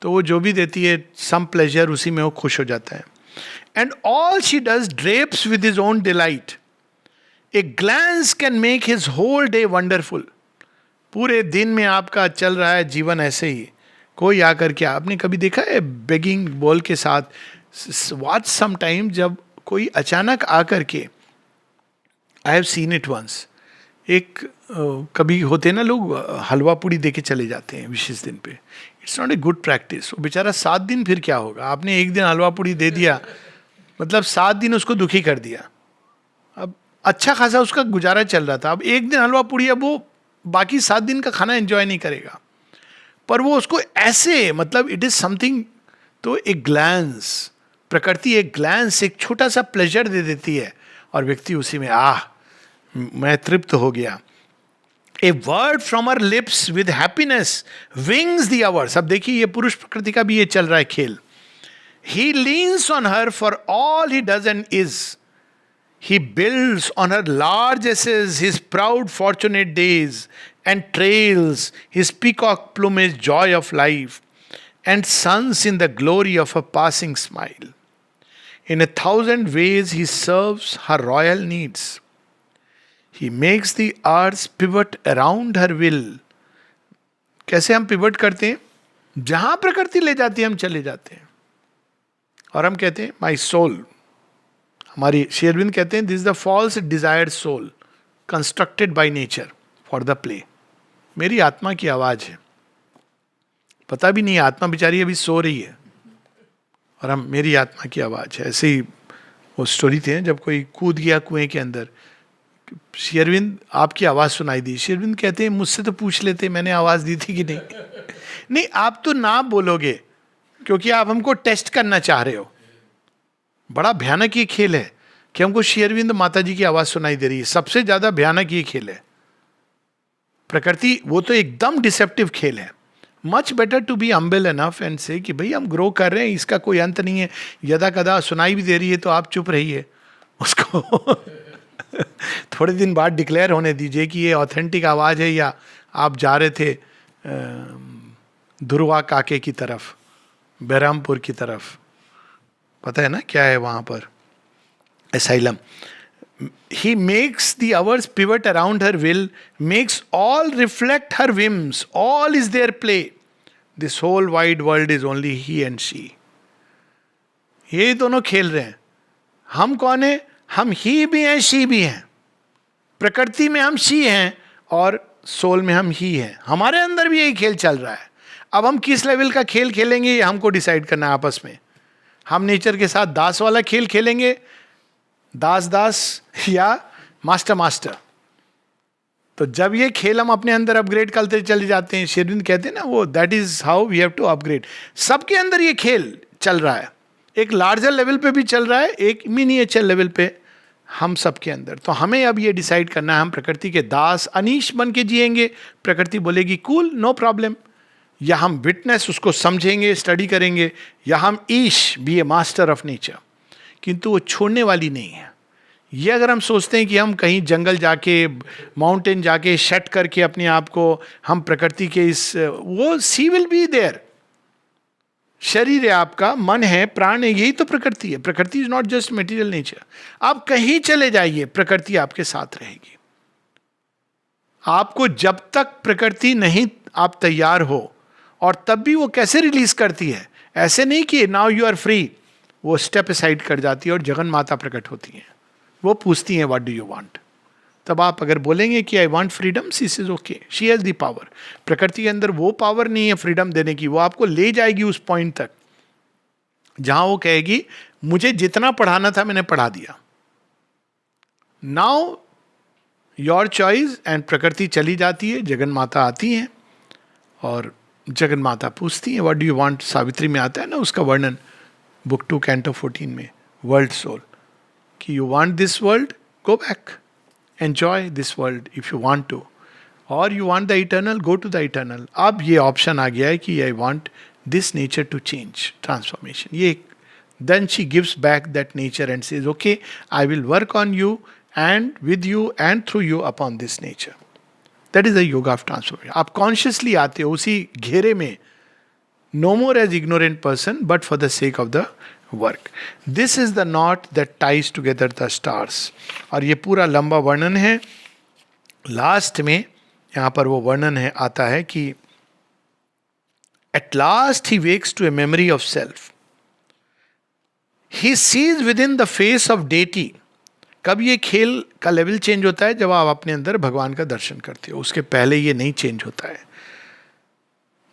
तो वो जो भी देती है सम प्लेजर, उसी में वो खुश हो जाता है. And all she does drapes with his own delight. A glance can make his whole day wonderful. पूरे दिन में आपका चल रहा है जीवन ऐसे ही, कोई आकर के, आपने कभी देखा है बेगिंग बॉल के साथ, वॉच सम टाइम, जब कोई अचानक आकर के, I have seen it once, एक कभी होते ना लोग हलवा पूड़ी दे के चले जाते हैं विशेष दिन पे. It's not a good practice. वो बेचारा 7 दिन फिर क्या होगा? आपने एक दिन हलवा पूड़ी दे दिया, मतलब 7 दिन उसको दुखी कर दिया. अब अच्छा खासा उसका गुजारा चल रहा था, अब एक दिन हलवा पूड़ी, अब वो बाकी 7 दिन का खाना एंजॉय नहीं करेगा. पर वो उसको ऐसे, मतलब इट इज समथिंग. तो एक ग्लैंस, प्रकृति एक ग्लैंस, एक छोटा सा प्लेजर दे देती है और व्यक्ति उसी में मैं तृप्त हो गया. A word from her lips with happiness wings the hours. अब देखिए ये पुरुष प्रकृति का भी ये चल रहा है खेल. He leans on her for all he does and is. He builds on her largesses his proud fortunate days and trails his peacock plumage joy of life and suns in the glory of a passing smile. In 1,000 ways he serves her royal needs. He makes the earth pivot around her will. कैसे हम pivot करते हैं? जहां प्रकृति ले जाती है हम चले जाते हैं. और हम कहते हैं माई सोल, हमारी श्री अरविंद कहते हैं this is the false desired soul constructed by nature for the play. मेरी आत्मा की आवाज है, पता भी नहीं है, आत्मा बेचारी अभी सो रही है और हम, मेरी आत्मा की आवाज है. ऐसे ही वो स्टोरी थी जब कोई कूद गया कुएं के अंदर, श्री अरविंद आपकी आवाज सुनाई दी. श्री अरविंद कहते हैं मुझसे तो पूछ लेते मैंने आवाज दी थी कि नहीं. नहीं, आप तो ना बोलोगे क्योंकि आप हमको टेस्ट करना चाह रहे हो. बड़ा भयानक ये खेल है कि हमको श्री अरविंद माता जी की आवाज सुनाई दे रही है. सबसे ज्यादा भयानक ये खेल है. प्रकृति वो तो एकदम डिसेप्टिव खेल है. Much better to be humble enough and say कि भाई हम ग्रो कर रहे हैं, इसका कोई अंत नहीं है. यदा कदा सुनाई भी दे रही है तो आप चुप रहिए उसको. थोड़े दिन बाद डिक्लेयर होने दीजिए कि ये ऑथेंटिक आवाज़ है या आप जा रहे थे दुर्वा काके की तरफ, बहरामपुर की तरफ, पता है ना क्या है वहाँ पर, asylum. He makes the hours pivot around her will, makes all reflect her whims. All is their play. This whole wide world is only he and she. ये दोनों खेल रहे हैं. हम कौन है? हम ही भी हैं, शी भी हैं. प्रकृति में हम शी हैं और सोल में हम ही हैं. हमारे अंदर भी यही खेल चल रहा है. अब हम किस लेवल का खेल खेलेंगे ये हमको डिसाइड करना है आपस में. हम नेचर के साथ दास वाला खेल खेलेंगे, दास दास, या मास्टर मास्टर. तो जब ये खेल हम अपने अंदर अपग्रेड करते चले जाते हैं, शेरविंद कहते हैं ना वो, that is how we have to upgrade. सबके अंदर ये खेल चल रहा है. एक लार्जर लेवल पे भी चल रहा है, एक मिनिएचर लेवल पे हम सबके अंदर. तो हमें अब ये डिसाइड करना है हम प्रकृति के दास अनीश बन के जिएंगे, प्रकृति बोलेगी कूल नो प्रॉब्लम, या हम विटनेस उसको समझेंगे, स्टडी करेंगे, या हम ईश be a master of nature. किंतु वो छोड़ने वाली नहीं है. ये अगर हम सोचते हैं कि हम कहीं जंगल जाके, माउंटेन जाके शट करके अपने आप को हम प्रकृति के इस, वो सी विल बी देयर. शरीर है आपका, मन है, प्राण है, यही तो प्रकृति है. प्रकृति is not just material nature. आप कहीं चले जाइए, प्रकृति आपके साथ रहेगी. आपको जब तक प्रकृति नहीं आप तैयार हो, और तब भी वो कैसे रिलीज करती है, ऐसे नहीं कि नाउ यू आर फ्री, वो स्टेप असाइड कर जाती है और जगन माता प्रकट होती हैं. वो पूछती हैं व्हाट डू यू वांट. तब आप अगर बोलेंगे कि I want freedom, she is okay, she has the power. प्रकृति के अंदर वो पावर नहीं है फ्रीडम देने की. वो आपको ले जाएगी उस पॉइंट तक जहां वो कहेगी मुझे जितना पढ़ाना था मैंने पढ़ा दिया, नाउ योर चॉइस. एंड प्रकृति चली जाती है, जगन माता आती हैं और जगन माता पूछती है what do you want. Savitri में आता है ना उसका वर्णन, बुक 2 कैंटो 14 में, वर्ल्ड सोल, कि you want this world, go back, enjoy this world if you want to, और you want the eternal, go to the eternal. अब ये ऑप्शन आ गया है कि I want this nature to change, transformation. ये then she gives back that nature and says okay I will work on you and with you and through you upon this nature. That is the yoga of transformation. आप consciously आते हो उसी घेरे में, no more as ignorant person but for the sake of the work. This is the knot that ties together the stars. और ये पूरा लंबा वर्णन है. लास्ट में यहाँ पर वो वर्णन है, आता है कि at last he wakes to a memory of self. He sees within the face of deity. कब ये खेल का लेवल चेंज होता है? जब आप अपने अंदर भगवान का दर्शन करते हो. उसके पहले ये नहीं चेंज होता है.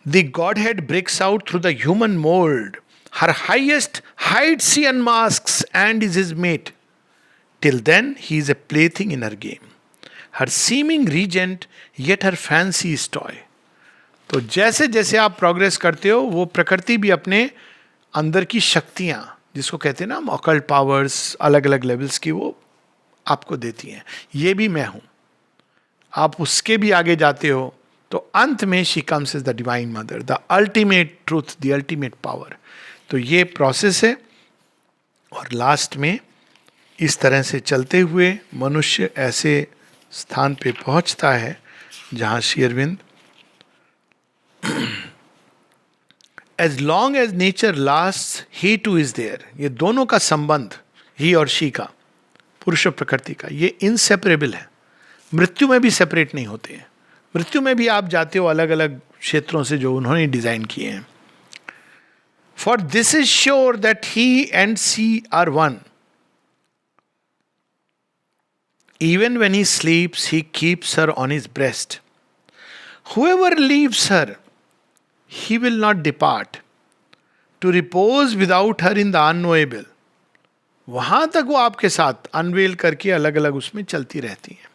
The Godhead breaks out through the human mold. Her highest heights she unmasks and is his mate. Till then, he is a plaything in her game. Her seeming regent, yet her fancy is toy. तो जैसे जैसे आप progress करते हो, वो प्रकृति भी अपने अंदर की शक्तियाँ, जिसको कहते हैं ना हम ऑकल्ट पावर्स, अलग अलग लेवल्स की, वो आपको देती हैं. ये भी मैं हूँ. आप उसके भी आगे जाते हो तो अंत में she comes is the divine mother, the ultimate truth, the ultimate power. तो ये प्रोसेस है. और लास्ट में इस तरह से चलते हुए मनुष्य ऐसे स्थान पे पहुंचता है जहां Shri Aurobindo, as long as nature last he too is there. ये दोनों का संबंध, ही और शी का, पुरुष और प्रकृति का, ये इनसेपरेबल है. मृत्यु में भी सेपरेट नहीं होते हैं. मृत्यु में भी आप जाते हो अलग अलग क्षेत्रों से जो उन्होंने डिजाइन किए हैं. For this is sure that he and she are one. Even when he sleeps he keeps her on his breast. Whoever leaves her he will not depart to repose without her in the unknowable. वहां तक वो आपके साथ unwell करके अलग अलग उसमें चलती रहती हैं.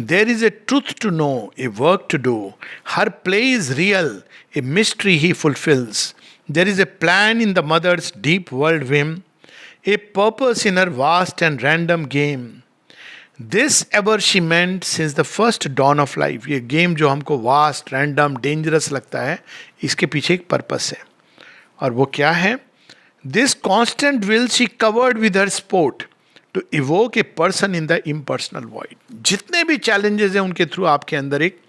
There is a truth to know, a work to do. Her play is real, a mystery he fulfills. There is a plan in the mother's deep world whim, a purpose in her vast and random game. This ever she meant since the first dawn of life. ये game जो हमको vast, random, dangerous लगता है, इसके पीछे एक purpose है. और वो क्या है? This constant will she covered with her sport, to evoke a person in the impersonal void. जितने भी चैलेंजेस हैं उनके थ्रू आपके अंदर एक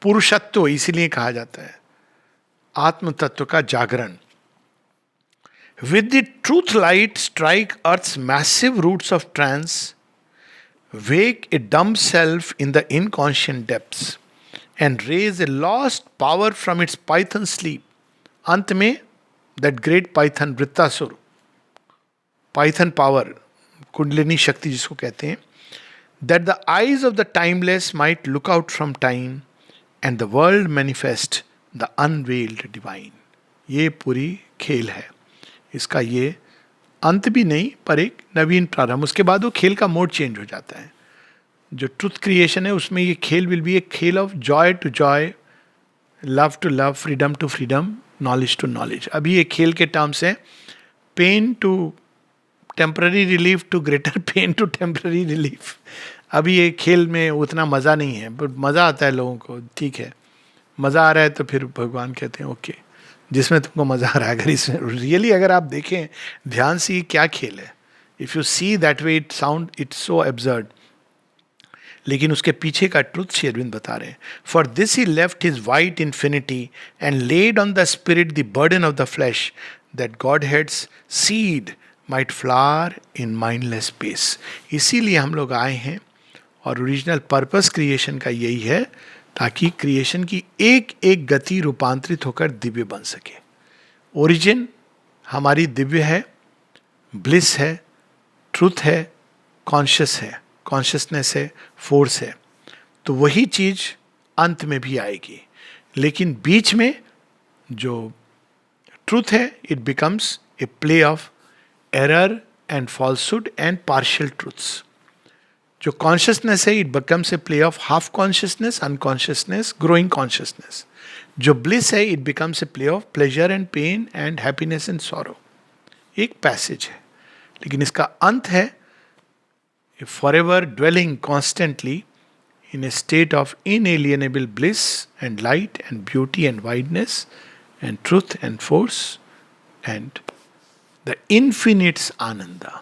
पुरुषत्व, इसीलिए कहा जाता है आत्म तत्व का जागरण. With the truth light strike earth's massive roots of trance, wake a dumb self in the inconscient depths and raise a lost power from its python sleep. अंत में that great python Vritrasura, python power, kundalini शक्ति जिसको कहते हैं, that the eyes of the timeless might look out from time and the world manifest the unveiled divine. ये पूरी खेल है. इसका ये अंत भी नहीं पर एक नवीन प्रारंभ. उसके बाद वो खेल का मोड चेंज हो जाता है. जो ट्रुथ क्रिएशन है उसमें ये खेल विल बी एक खेल of joy to joy, love to love, freedom to freedom, knowledge to knowledge. अभी ये खेल के टर्म्स हैं pain to temporary relief to greater pain to temporary relief. अभी ये खेल में उतना मज़ा नहीं है, बट मज़ा आता है लोगों को. ठीक है, मज़ा आ रहा है तो फिर भगवान कहते हैं ओके, जिसमें तुमको मज़ा आ रहा है. अगर इसमें रियली अगर आप देखें ध्यान से ये क्या खेल है, if you see that way it sound it's so absurd. लेकिन उसके पीछे का ट्रुथ श्री अरविंद बता रहे हैं. For this he left his white infinity and laid on the spirit the burden of the flash that God heads seed might flower in mindless space. इसीलिए हम लोग आए हैं और ओरिजिनल पर्पस क्रिएशन का यही है, ताकि क्रिएशन की एक एक गति रूपांतरित होकर दिव्य बन सके. ओरिजिन हमारी दिव्य है, ब्लिस है, ट्रुथ है, कॉन्शियस है, कॉन्शियसनेस है, फोर्स है. तो वही चीज अंत में भी आएगी. लेकिन बीच में जो ट्रुथ है it becomes a play of error and falsehood and partial truths. जो कॉन्शियसनेस है it becomes a play of half consciousness, unconsciousness, growing consciousness. जो ब्लिस है it becomes a play of pleasure and pain and happiness and sorrow. एक passage है, लेकिन इसका अंत है forever dwelling constantly in a state of inalienable bliss and light and beauty and wideness and truth and force and the infinite's ananda.